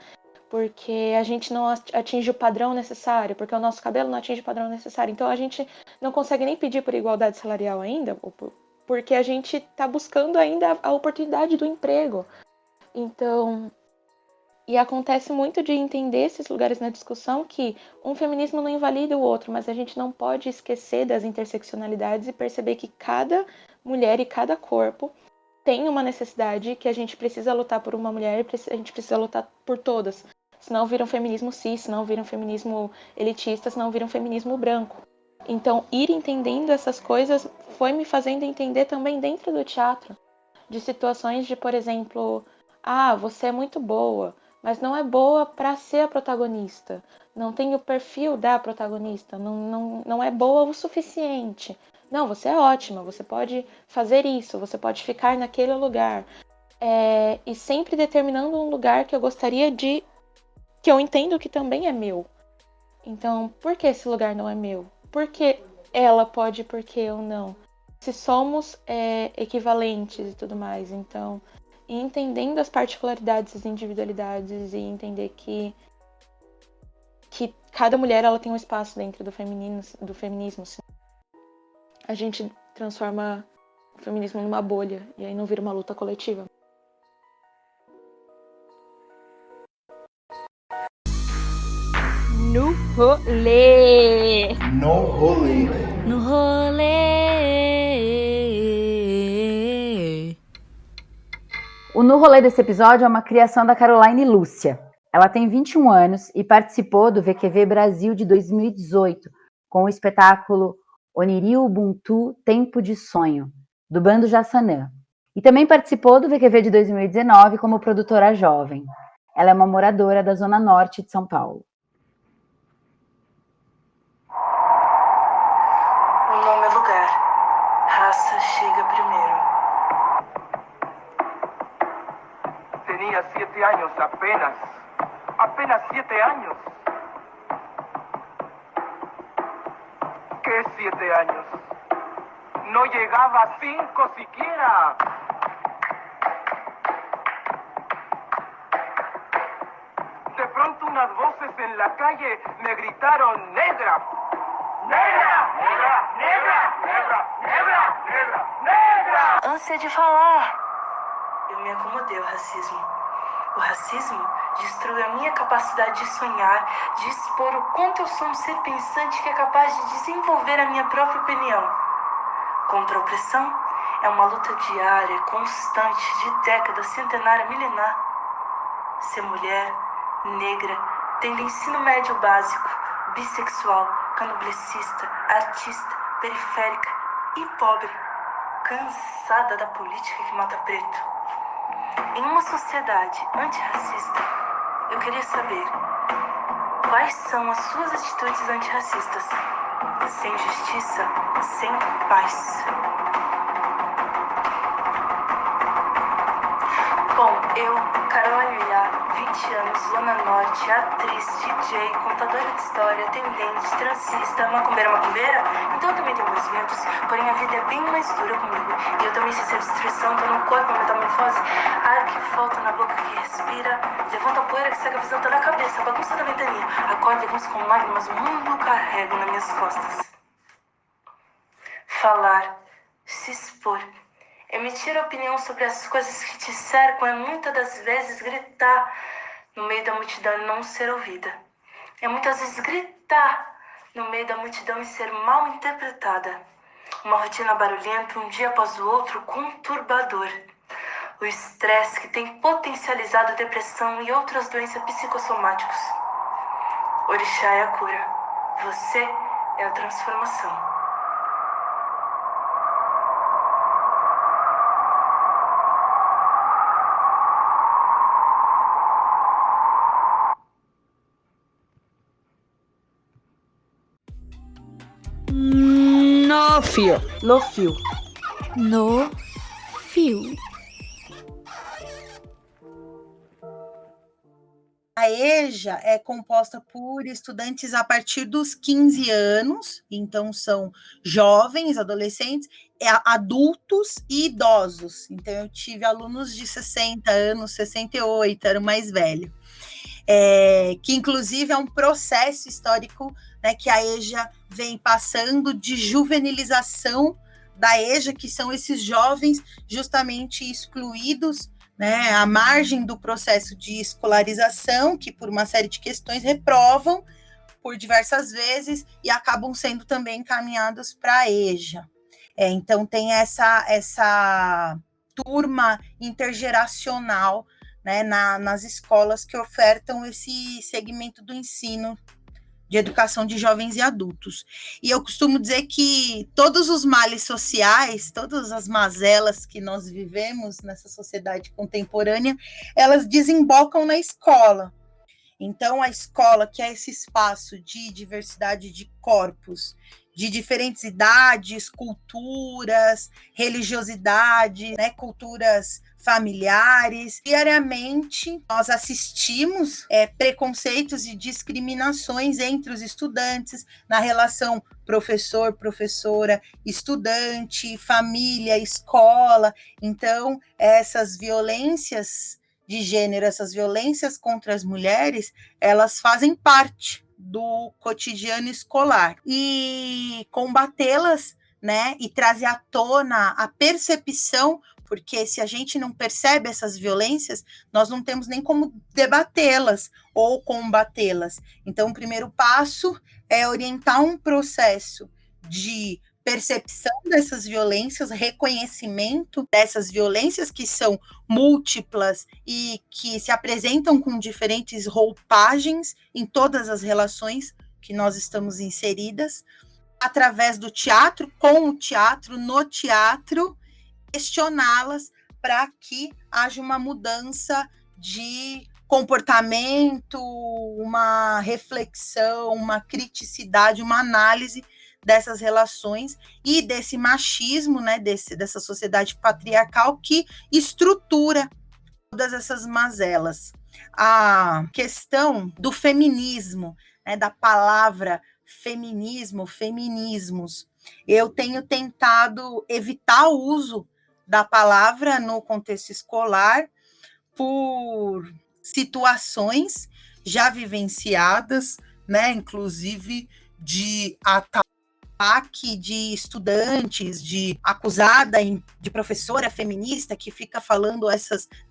S12: porque a gente não atinge o padrão necessário, porque o nosso cabelo não atinge o padrão necessário. Então a gente não consegue nem pedir por igualdade salarial ainda, porque a gente tá buscando ainda a oportunidade do emprego. Então... E acontece muito de entender esses lugares na discussão que um feminismo não invalida o outro, mas a gente não pode esquecer das interseccionalidades e perceber que cada mulher e cada corpo tem uma necessidade, que a gente precisa lutar por uma mulher e a gente precisa lutar por todas. Senão vira um feminismo cis, senão vira um feminismo elitista, senão vira um feminismo branco. Então, ir entendendo essas coisas foi me fazendo entender também dentro do teatro. De situações de, por exemplo, você é muito boa, mas não é boa para ser a protagonista. Não tem o perfil da protagonista. Não é boa o suficiente. Não, você é ótima, você pode fazer isso, você pode ficar naquele lugar. E sempre determinando um lugar que eu gostaria de... que eu entendo que também é meu. Então, por que esse lugar não é meu? Por que ela pode e por que eu não? Se somos equivalentes e tudo mais, então... E entendendo as particularidades, as individualidades e entender que cada mulher ela tem um espaço dentro do feminismo. Assim. A gente transforma o feminismo numa bolha e aí não vira uma luta coletiva.
S9: No rolê.
S2: No rolê.
S9: No rolê.
S4: O No Rolê desse episódio é uma criação da Caroline Lúcia. Ela tem 21 anos e participou do VQV Brasil de 2018 com o espetáculo Oniri Ubuntu Tempo de Sonho, do Bando Jassanã. E também participou do VQV de 2019 como produtora jovem. Ela é uma moradora da Zona Norte de São Paulo.
S13: O nome é lugar. Raça chega primeiro.
S14: Tenía 7 años apenas 7 años. ¿Qué 7 años? No llegaba a 5 siquiera. De pronto unas voces en la calle me gritaron ¡negra! ¡Negra! ¡Negra! ¡Negra! ¡Negra! ¡Negra! ¡Negra! ¡Negra!
S13: Ânsia de falar. Eu me acomodei ao racismo. O racismo destruiu a minha capacidade de sonhar, de expor o quanto eu sou um ser pensante que é capaz de desenvolver a minha própria opinião. Contra a opressão é uma luta diária, constante, de décadas, centenária, milenar. Ser mulher, negra, tendo ensino médio básico, bissexual, candomblessista, artista, periférica e pobre. Cansada da política que mata preto. Em uma sociedade antirracista, eu queria saber quais são as suas atitudes antirracistas. Sem justiça, sem paz. Bom, eu, Carol Aguiar, 20 anos, Zona Norte, atriz, DJ, contadora de história, atendente, transista, macumbeira, então eu também tenho meus ventos, porém a vida é bem mais dura comigo. E eu também sei ser destruição, tô no corpo, metamorfose, ar que falta na boca que respira, levanta a poeira que segue a visão, tá na cabeça, bagunça da ventania, acorda e com lágrimas, o mundo carrego nas minhas costas. Falar, se expor, emitir opinião sobre as coisas que te cercam é muitas das vezes gritar no meio da multidão e não ser ouvida. É muitas vezes gritar no meio da multidão e ser mal interpretada. Uma rotina barulhenta, um dia após o outro, conturbador. O estresse que tem potencializado depressão e outras doenças psicossomáticas. Orixá é a cura. Você é a transformação.
S2: No fio.
S15: No fio.
S9: No fio.
S7: A EJA é composta por estudantes a partir dos 15 anos, então são jovens, adolescentes, adultos e idosos. Então eu tive alunos de 60 anos, 68, era o mais velho. Que inclusive é um processo histórico, né, que a EJA vem passando de juvenilização da EJA, que são esses jovens justamente excluídos, né, à margem do processo de escolarização, que por uma série de questões reprovam por diversas vezes e acabam sendo também encaminhados para a EJA. Então tem essa turma intergeracional, né, nas escolas que ofertam esse segmento do ensino de educação de jovens e adultos. E eu costumo dizer que todos os males sociais, todas as mazelas que nós vivemos nessa sociedade contemporânea, elas desembocam na escola. Então, a escola, que é esse espaço de diversidade de corpos, de diferentes idades, culturas, religiosidade, né, culturas familiares. Diariamente, nós assistimos preconceitos e discriminações entre os estudantes na relação professor, professora, estudante, família, escola. Então, essas violências de gênero, essas violências contra as mulheres, elas fazem parte do cotidiano escolar. E combatê-las, né, e trazer à tona a percepção, porque se a gente não percebe essas violências, nós não temos nem como debatê-las ou combatê-las. Então, o primeiro passo é orientar um processo de percepção dessas violências, reconhecimento dessas violências que são múltiplas e que se apresentam com diferentes roupagens em todas as relações que nós estamos inseridas, através do teatro, com o teatro, no teatro, questioná-las para que haja uma mudança de comportamento, uma reflexão, uma criticidade, uma análise dessas relações e desse machismo, né, dessa sociedade patriarcal que estrutura todas essas mazelas. A questão do feminismo, né, da palavra feminismo, feminismos, eu tenho tentado evitar o uso da palavra no contexto escolar por situações já vivenciadas, né, inclusive de ataque de estudantes, de acusada de professora feminista que fica falando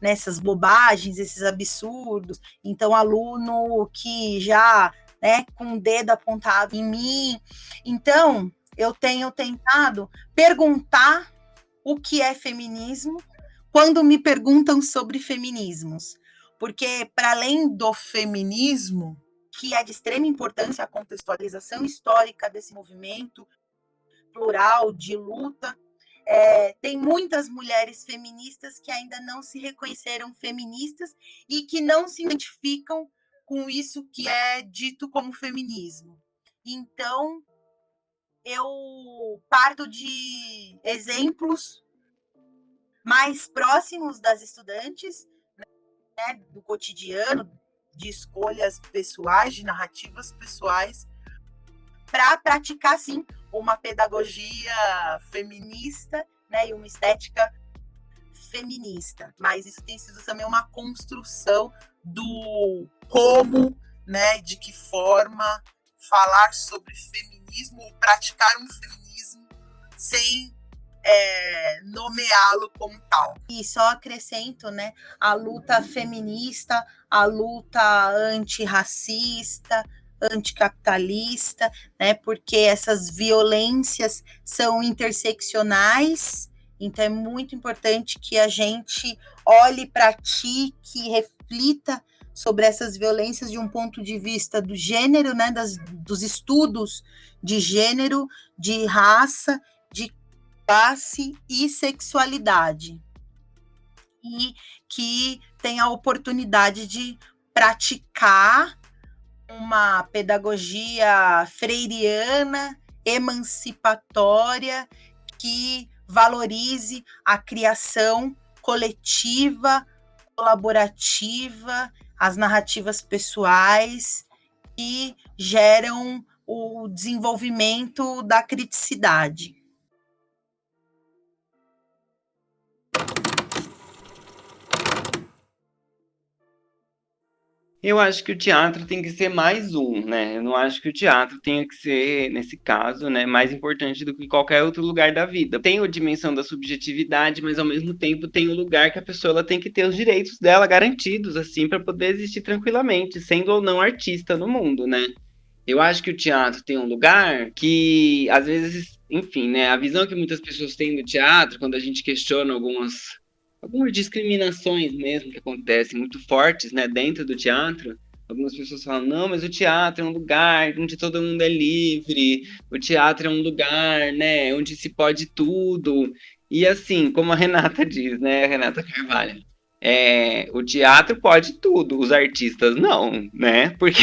S7: nessas bobagens, esses absurdos. Então, aluno que já, né, com o dedo apontado em mim. Então, eu tenho tentado perguntar o que é feminismo quando me perguntam sobre feminismos. Porque, para além do feminismo, que é de extrema importância a contextualização histórica desse movimento plural de luta, tem muitas mulheres feministas que ainda não se reconheceram feministas e que não se identificam com isso que é dito como feminismo. Então, eu parto de exemplos mais próximos das estudantes, né, do cotidiano, de escolhas pessoais, de narrativas pessoais, para praticar, sim, uma pedagogia feminista, né, e uma estética feminista. Mas isso tem sido também uma construção do como, né, de que forma falar sobre feminismo ou praticar um feminismo sem nomeá-lo como tal. E só acrescento, né, a luta feminista, a luta antirracista, anticapitalista, né, porque essas violências são interseccionais, então é muito importante que a gente olhe, pratique, reflita sobre essas violências de um ponto de vista do gênero, né, dos estudos de gênero, de raça, de classe e sexualidade. E que tem a oportunidade de praticar uma pedagogia freiriana, emancipatória, que valorize a criação coletiva, colaborativa, as narrativas pessoais que geram o desenvolvimento da criticidade.
S1: Eu acho que o teatro tem que ser mais um, né? Eu não acho que o teatro tenha que ser, nesse caso, né, mais importante do que qualquer outro lugar da vida. Tem a dimensão da subjetividade, mas ao mesmo tempo tem o lugar que a pessoa ela tem que ter os direitos dela garantidos, assim, para poder existir tranquilamente, sendo ou não artista no mundo, né? Eu acho que o teatro tem um lugar que, às vezes, enfim, né, a visão que muitas pessoas têm do teatro, quando a gente questiona algumas discriminações mesmo que acontecem muito fortes, né, dentro do teatro. Algumas pessoas falam, não, mas o teatro é um lugar onde todo mundo é livre, o teatro é um lugar, né, onde se pode tudo. E assim, como a Renata diz, né, a Renata Carvalho, o teatro pode tudo, os artistas não, né, porque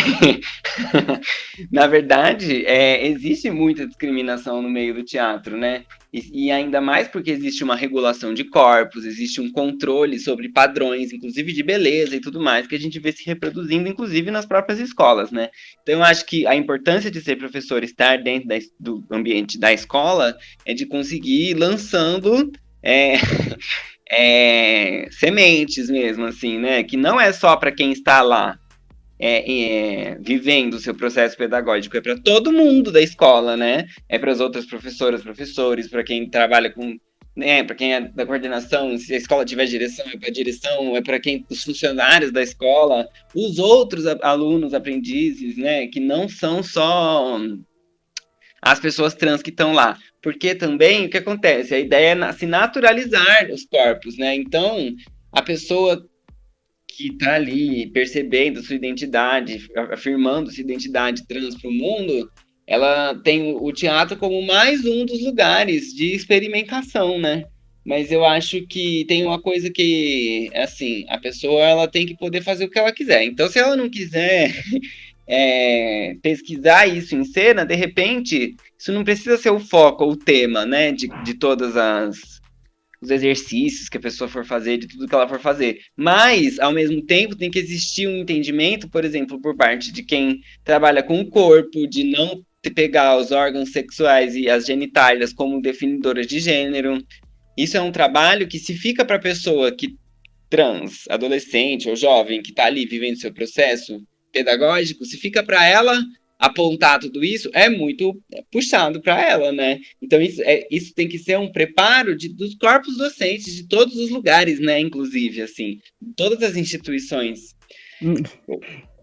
S1: na verdade existe muita discriminação no meio do teatro, né, e ainda mais porque existe uma regulação de corpos, existe um controle sobre padrões, inclusive de beleza e tudo mais, que a gente vê se reproduzindo, inclusive nas próprias escolas, né. Então eu acho que a importância de ser professor, estar dentro do ambiente da escola, é de conseguir ir lançando sementes mesmo, assim, né, que não é só para quem está lá vivendo o seu processo pedagógico, é para todo mundo da escola, né, é para as outras professoras, professores, para quem trabalha com, né, para quem é da coordenação, se a escola tiver direção, é para a direção, é para quem, os funcionários da escola, os outros alunos, aprendizes, né, que não são só as pessoas trans que estão lá. Porque também, o que acontece? A ideia é se naturalizar os corpos, né? Então, a pessoa que está ali percebendo sua identidade, afirmando sua identidade trans para o mundo, ela tem o teatro como mais um dos lugares de experimentação, né? Mas eu acho que tem uma coisa que, assim, a pessoa ela tem que poder fazer o que ela quiser. Então, se ela não quiser pesquisar isso em cena, de repente, isso não precisa ser o foco ou o tema, né, de todas os exercícios que a pessoa for fazer, de tudo que ela for fazer. Mas, ao mesmo tempo, tem que existir um entendimento, por exemplo, por parte de quem trabalha com o corpo, de não pegar os órgãos sexuais e as genitálias como definidoras de gênero. Isso é um trabalho que, se fica para a pessoa que trans, adolescente ou jovem, que está ali vivendo seu processo pedagógico, se fica para ela apontar tudo isso, é muito puxado para ela, né? Então isso tem que ser um preparo dos corpos docentes de todos os lugares, né? Inclusive, assim, todas as instituições.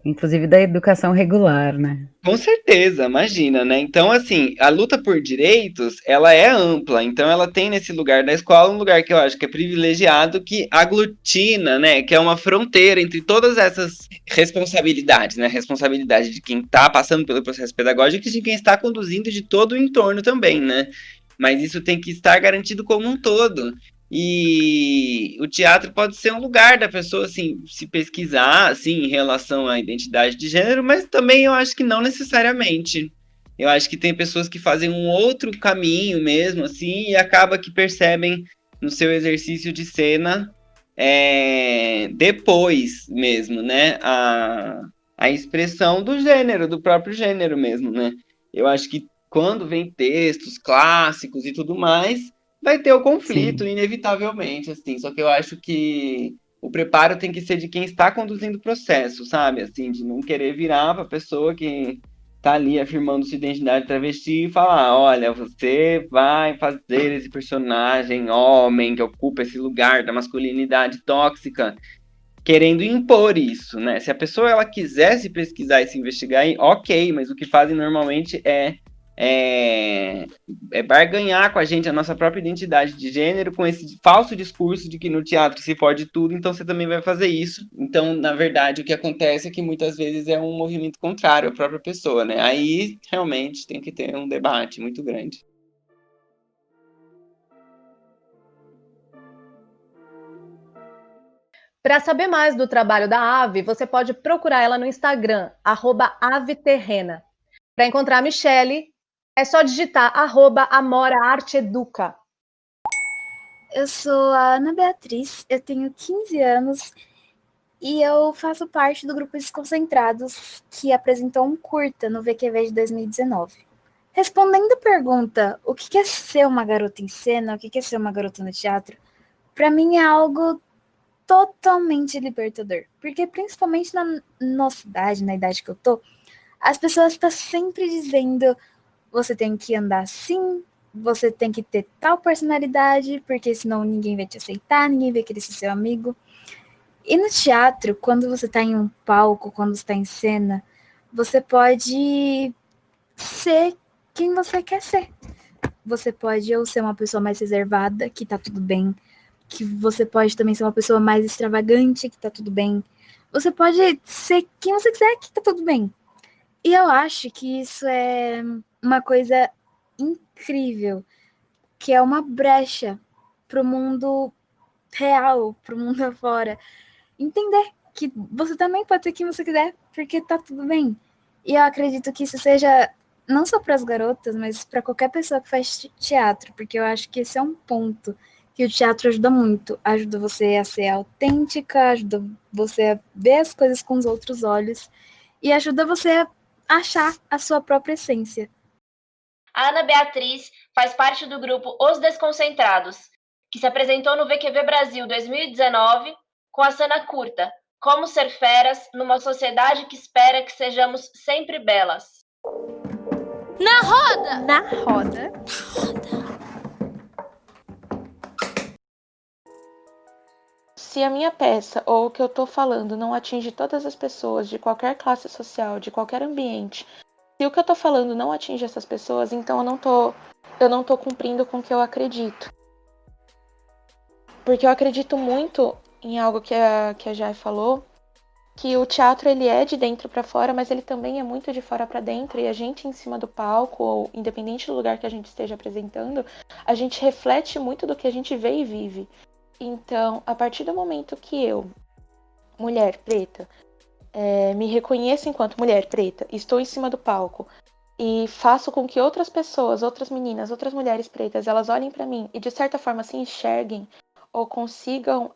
S4: Inclusive da educação regular, né?
S1: Com certeza, imagina, né? Então, assim, a luta por direitos, ela é ampla. Então, ela tem nesse lugar da escola um lugar que eu acho que é privilegiado, que aglutina, né? Que é uma fronteira entre todas essas responsabilidades, né? Responsabilidade de quem está passando pelo processo pedagógico e de quem está conduzindo, de todo o entorno também, né? Mas isso tem que estar garantido como um todo. E o teatro pode ser um lugar da pessoa, assim, se pesquisar, assim, em relação à identidade de gênero, mas também eu acho que não necessariamente. Eu acho que tem pessoas que fazem um outro caminho mesmo, assim, e acaba que percebem no seu exercício de cena depois mesmo, né? A expressão do gênero, do próprio gênero mesmo, né? Eu acho que quando vem textos clássicos e tudo mais, vai ter o conflito, inevitavelmente, assim. Só que eu acho que o preparo tem que ser de quem está conduzindo o processo, sabe? Assim, de não querer virar para a pessoa que tá ali afirmando sua identidade travesti e falar, olha, você vai fazer esse personagem homem que ocupa esse lugar da masculinidade tóxica, querendo impor isso, né? Se a pessoa ela quiser se pesquisar e se investigar, ok, mas o que fazem normalmente é barganhar com a gente a nossa própria identidade de gênero com esse falso discurso de que no teatro se pode tudo, então você também vai fazer isso. Então, na verdade, o que acontece é que muitas vezes é um movimento contrário à própria pessoa, né? Aí, realmente, tem que ter um debate muito grande.
S6: Para saber mais do trabalho da Ave, você pode procurar ela no Instagram, @aveterrena. Para encontrar a Michele, é só digitar @amoraarteeduca.
S15: Eu sou a Ana Beatriz, eu tenho 15 anos e eu faço parte do grupo Desconcentrados, que apresentou um curta no VQV de 2019. Respondendo a pergunta, o que é ser uma garota em cena, o que é ser uma garota no teatro, para mim é algo totalmente libertador. Porque principalmente na nossa idade, na idade que eu tô, as pessoas estão sempre dizendo você tem que andar assim, você tem que ter tal personalidade, porque senão ninguém vai te aceitar, ninguém vai querer ser seu amigo. E no teatro, quando você tá em um palco, quando você tá em cena, você pode ser quem você quer ser. Você pode ou ser uma pessoa mais reservada, que tá tudo bem, que você pode também ser uma pessoa mais extravagante, que tá tudo bem. Você pode ser quem você quiser, que tá tudo bem. E eu acho que isso é uma coisa incrível, que é uma brecha pro mundo real, pro mundo afora. Entender que você também pode ser quem você quiser, porque tá tudo bem. E eu acredito que isso seja não só para as garotas, mas para qualquer pessoa que faz teatro, porque eu acho que esse é um ponto que o teatro ajuda muito. Ajuda você a ser autêntica, ajuda você a ver as coisas com os outros olhos e ajuda você a achar a sua própria essência.
S5: A Ana Beatriz faz parte do grupo Os Desconcentrados, que se apresentou no VQV Brasil 2019 com a cena curta Como Ser Feras numa Sociedade que Espera que Sejamos Sempre Belas.
S9: Na roda!
S12: Na roda. Se a minha peça ou o que eu tô falando não atinge todas as pessoas de qualquer classe social, de qualquer ambiente, se o que eu tô falando não atinge essas pessoas, então eu não tô cumprindo com o que eu acredito. Porque eu acredito muito em algo que a Jai falou, que o teatro ele é de dentro para fora, mas ele também é muito de fora para dentro, e a gente em cima do palco, ou independente do lugar que a gente esteja apresentando, a gente reflete muito do que a gente vê e vive. Então, a partir do momento que eu, mulher preta, me reconheço enquanto mulher preta, estou em cima do palco e faço com que outras pessoas, outras meninas, outras mulheres pretas, elas olhem para mim e de certa forma se enxerguem ou consigam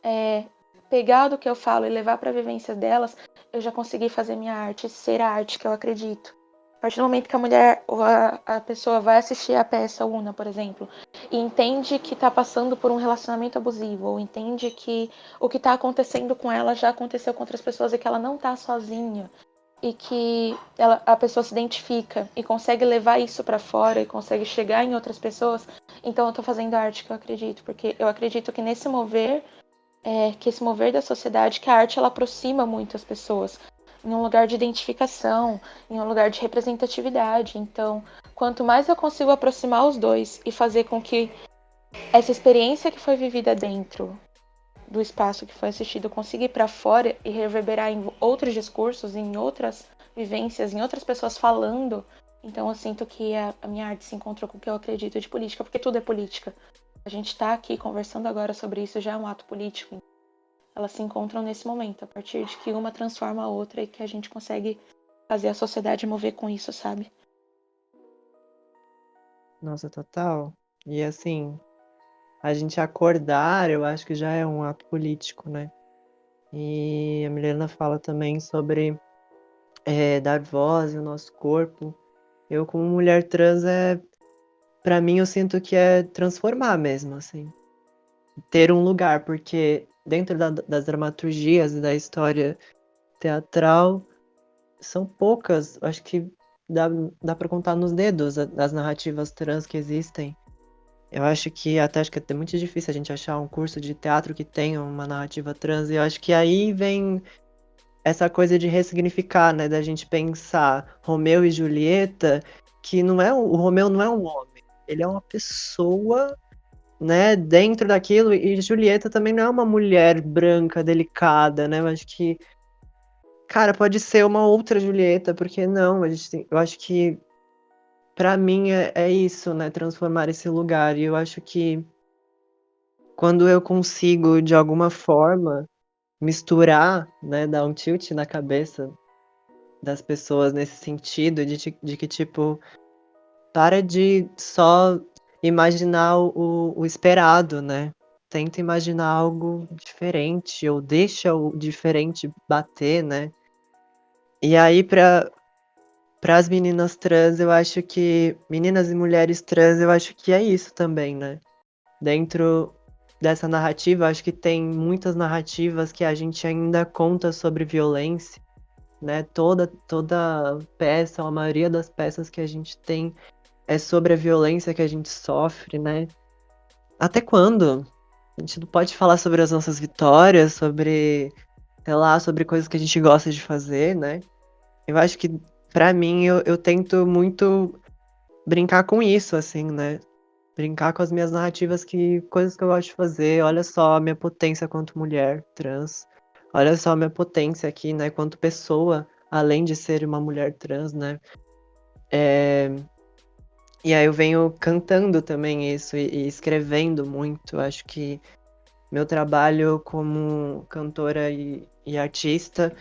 S12: pegar do que eu falo e levar para a vivência delas, eu já consegui fazer minha arte, ser a arte que eu acredito. A partir do momento que a mulher ou a pessoa vai assistir a peça Una, por exemplo, e entende que está passando por um relacionamento abusivo, ou entende que o que está acontecendo com ela já aconteceu com outras pessoas e que ela não está sozinha, e que a pessoa se identifica e consegue levar isso para fora e consegue chegar em outras pessoas, então eu estou fazendo a arte que eu acredito, porque eu acredito que nesse mover, que esse mover da sociedade, que a arte ela aproxima muito as pessoas, em um lugar de identificação, em um lugar de representatividade. Então, quanto mais eu consigo aproximar os dois e fazer com que essa experiência que foi vivida dentro do espaço que foi assistido consiga ir para fora e reverberar em outros discursos, em outras vivências, em outras pessoas falando, então eu sinto que a minha arte se encontrou com o que eu acredito de política, porque tudo é política. A gente está aqui conversando agora sobre isso, já é um ato político. Elas se encontram nesse momento, a partir de que uma transforma a outra e que a gente consegue fazer a sociedade mover com isso, sabe?
S11: Nossa, total. E assim, a gente acordar, eu acho que já é um ato político, né? E a Milena fala também sobre dar voz ao nosso corpo. Eu, como mulher trans, para mim, eu sinto que é transformar mesmo, assim. Ter um lugar, porque dentro das dramaturgias e da história teatral, são poucas, acho que dá para contar nos dedos as narrativas trans que existem. Eu acho que até é muito difícil a gente achar um curso de teatro que tenha uma narrativa trans, e eu acho que aí vem essa coisa de ressignificar, né, da gente pensar Romeu e Julieta, que o Romeu não é um homem, ele é uma pessoa, né, dentro daquilo, e Julieta também não é uma mulher branca, delicada, né, eu acho que, cara, pode ser uma outra Julieta, porque não, eu acho que pra mim é isso, né, transformar esse lugar, e eu acho que quando eu consigo, de alguma forma, misturar, né, dar um tilt na cabeça das pessoas nesse sentido, de que, tipo, para de só imaginar o esperado, né? Tenta imaginar algo diferente, ou deixa o diferente bater, né? E aí, para as meninas trans, eu acho que. Meninas e mulheres trans, eu acho que é isso também, né? Dentro dessa narrativa, acho que tem muitas narrativas que a gente ainda conta sobre violência, né? Toda peça, a maioria das peças que a gente tem é sobre a violência que a gente sofre, né? Até quando? A gente não pode falar sobre as nossas vitórias, sobre, sei lá, sobre coisas que a gente gosta de fazer, né? Eu acho que, pra mim, eu tento muito brincar com isso, assim, né? Brincar com as minhas narrativas, coisas que eu gosto de fazer. Olha só a minha potência quanto mulher trans. Olha só a minha potência aqui, né? Quanto pessoa, além de ser uma mulher trans, né? E aí eu venho cantando também isso e escrevendo muito. Acho que meu trabalho como cantora e artista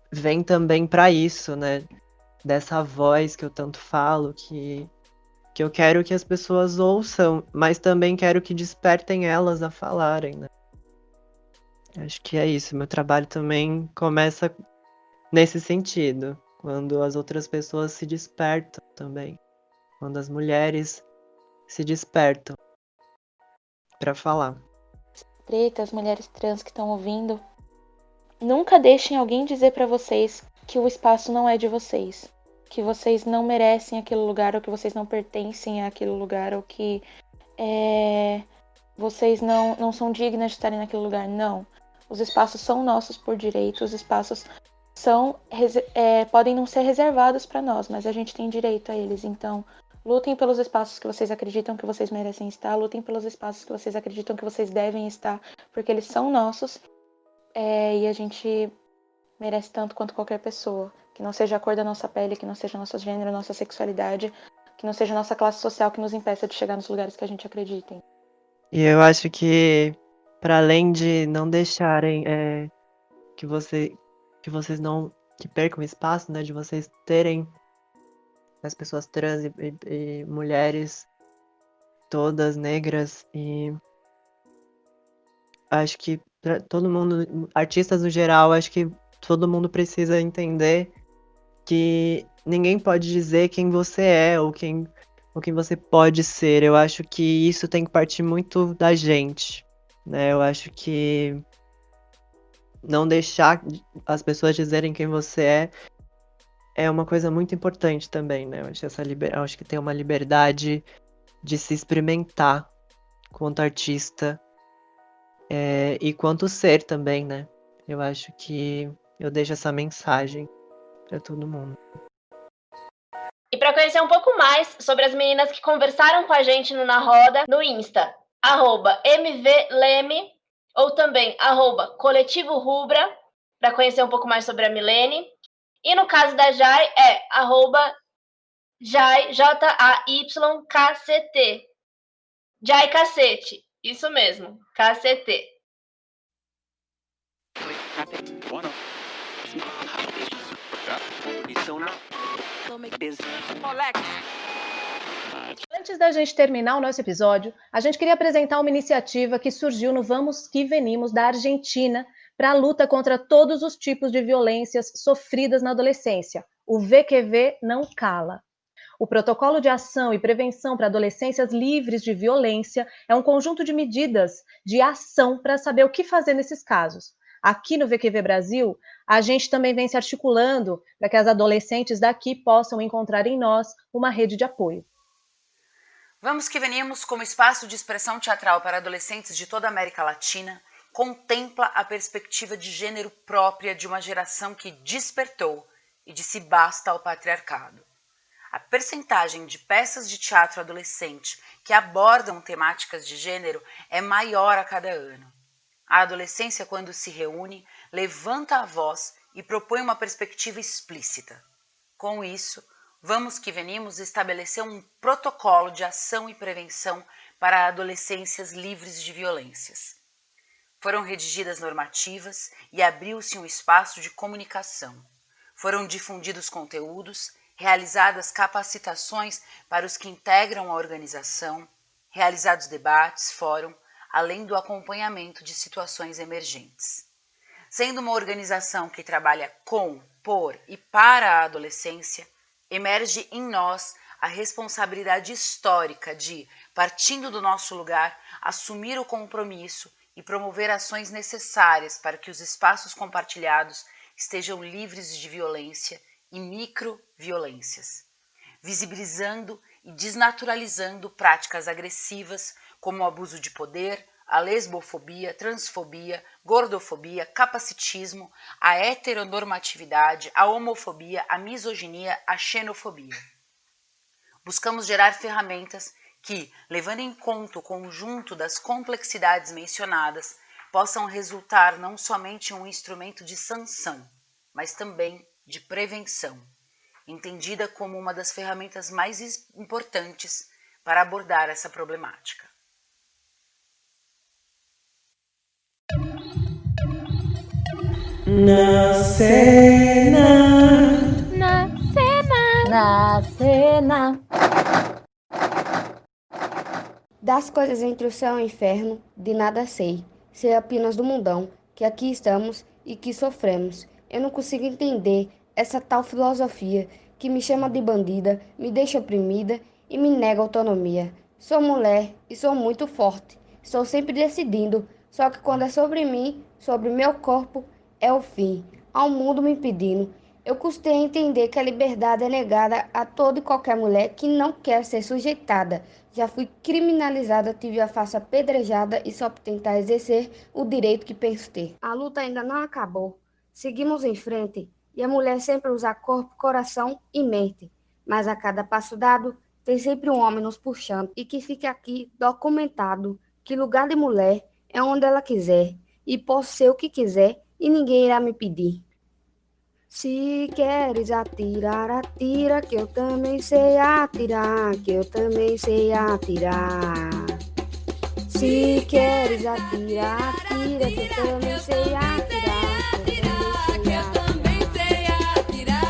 S11: vem também para isso, né? Dessa voz que eu tanto falo, que eu quero que as pessoas ouçam, mas também quero que despertem elas a falarem, né? Acho que é isso. Meu trabalho também começa nesse sentido, quando as outras pessoas se despertam também, quando as mulheres se despertam para falar.
S12: Pretas, mulheres trans que estão ouvindo, nunca deixem alguém dizer para vocês que o espaço não é de vocês, que vocês não merecem aquele lugar, ou que vocês não pertencem àquele lugar, ou que vocês não são dignas de estarem naquele lugar. Não. Os espaços são nossos por direito, os espaços podem não ser reservados para nós, mas a gente tem direito a eles. Então, lutem pelos espaços que vocês acreditam que vocês merecem estar, lutem pelos espaços que vocês acreditam que vocês devem estar, porque eles são nossos, e a gente merece tanto quanto qualquer pessoa. Que não seja a cor da nossa pele, que não seja nosso gênero, nossa sexualidade, que não seja nossa classe social que nos impeça de chegar nos lugares que a gente acredita.
S11: E eu acho que, para além de não deixarem que vocês não percam espaço, né, de vocês terem as pessoas trans e mulheres todas negras, e acho que pra todo mundo, artistas no geral, acho que todo mundo precisa entender que ninguém pode dizer quem você é ou quem você pode ser. Eu acho que isso tem que partir muito da gente, né? Eu acho que não deixar as pessoas dizerem quem você é uma coisa muito importante também, né? Eu acho que tem uma liberdade de se experimentar quanto artista e quanto ser também, né? Eu acho que eu deixo essa mensagem para todo mundo.
S5: E para conhecer um pouco mais sobre as meninas que conversaram com a gente no Na Roda, no Insta, @mvleme, ou também @coletivo Rubra, para conhecer um pouco mais sobre a Milene. E no caso da Jai, é Jai, JAYKCT. Jai Cacete, isso mesmo, KCT.
S6: Antes da gente terminar o nosso episódio, a gente queria apresentar uma iniciativa que surgiu no Vamos Que Venimos da Argentina para a luta contra todos os tipos de violências sofridas na adolescência. O VQV não cala. O Protocolo de Ação e Prevenção para Adolescências Livres de Violência é um conjunto de medidas de ação para saber o que fazer nesses casos. Aqui no VQV Brasil, a gente também vem se articulando para que as adolescentes daqui possam encontrar em nós uma rede de apoio.
S16: Vamos Que Venimos, como espaço de expressão teatral para adolescentes de toda a América Latina, contempla a perspectiva de gênero própria de uma geração que despertou e disse basta ao patriarcado. A percentagem de peças de teatro adolescente que abordam temáticas de gênero é maior a cada ano. A adolescência, quando se reúne, levanta a voz e propõe uma perspectiva explícita. Com isso, Vamos Que Venimos estabeleceu um protocolo de ação e prevenção para adolescências livres de violências. Foram redigidas normativas e abriu-se um espaço de comunicação. Foram difundidos conteúdos, realizadas capacitações para os que integram a organização, realizados debates, fórum, além do acompanhamento de situações emergentes. Sendo uma organização que trabalha com, por e para a adolescência, emerge em nós a responsabilidade histórica de, partindo do nosso lugar, assumir o compromisso e promover ações necessárias para que os espaços compartilhados estejam livres de violência e microviolências, visibilizando e desnaturalizando práticas agressivas como o abuso de poder, a lesbofobia, transfobia, gordofobia, capacitismo, a heteronormatividade, a homofobia, a misoginia, a xenofobia. Buscamos gerar ferramentas que, levando em conta o conjunto das complexidades mencionadas, possam resultar não somente em um instrumento de sanção, mas também de prevenção, entendida como uma das ferramentas mais importantes para abordar essa problemática.
S17: Na cena.
S15: Na cena.
S4: Na cena.
S18: Das coisas entre o céu e o inferno, de nada sei. Sei apenas do mundão, que aqui estamos e que sofremos. Eu não consigo entender essa tal filosofia que me chama de bandida, me deixa oprimida e me nega autonomia. Sou mulher e sou muito forte. Estou sempre decidindo, só que quando é sobre mim, sobre meu corpo, é o fim. Ao mundo me impedindo. Eu custei a entender que a liberdade é negada a toda e qualquer mulher que não quer ser sujeitada. Já fui criminalizada, tive a face apedrejada e só por tentar exercer o direito que penso ter. A luta ainda não acabou. Seguimos em frente e a mulher sempre usa corpo, coração e mente. Mas a cada passo dado, tem sempre um homem nos puxando. E que fique aqui documentado que lugar de mulher é onde ela quiser. E posso ser o que quiser e ninguém irá me pedir. Se queres atirar, atira, que eu também sei atirar, que eu também sei atirar. Se queres atirar, atira, que eu também sei atirar, que eu também sei atirar.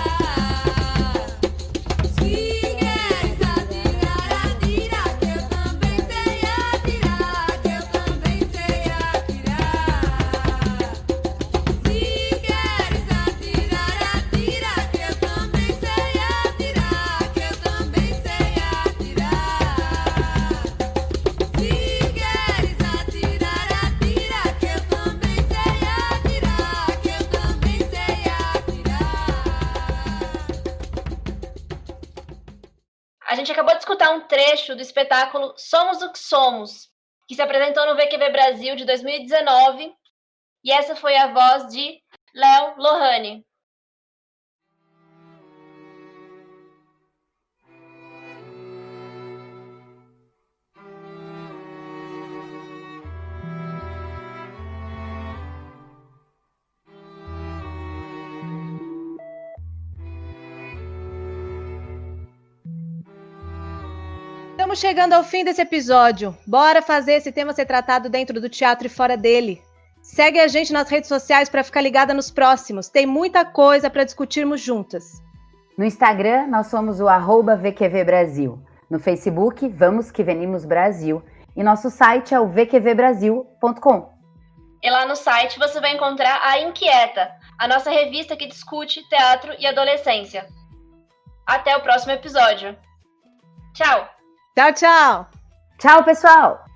S18: Se queres atirar, atira, que eu também sei atirar, que eu também sei atirar. Se queres atirar, atira, que eu também sei atirar, que eu também sei atirar. Se queres atirar, atira, que eu também sei atirar, que eu também sei atirar.
S5: A gente acabou de escutar um trecho do espetáculo Somos o que Somos, que se apresentou no VQV Brasil de 2019, e essa foi a voz de Léo Lohane.
S6: Estamos chegando ao fim desse episódio. Bora fazer esse tema ser tratado dentro do teatro e fora dele. Segue a gente nas redes sociais para ficar ligada nos próximos. Tem muita coisa para discutirmos juntas.
S4: No Instagram, nós somos o @VQV Brasil. No Facebook, Vamos Que Venimos Brasil. E nosso site é o vqvbrasil.com.
S5: E lá no site você vai encontrar a Inquieta, a nossa revista que discute teatro e adolescência. Até o próximo episódio. Tchau!
S6: Tchau, tchau!
S4: Tchau, pessoal!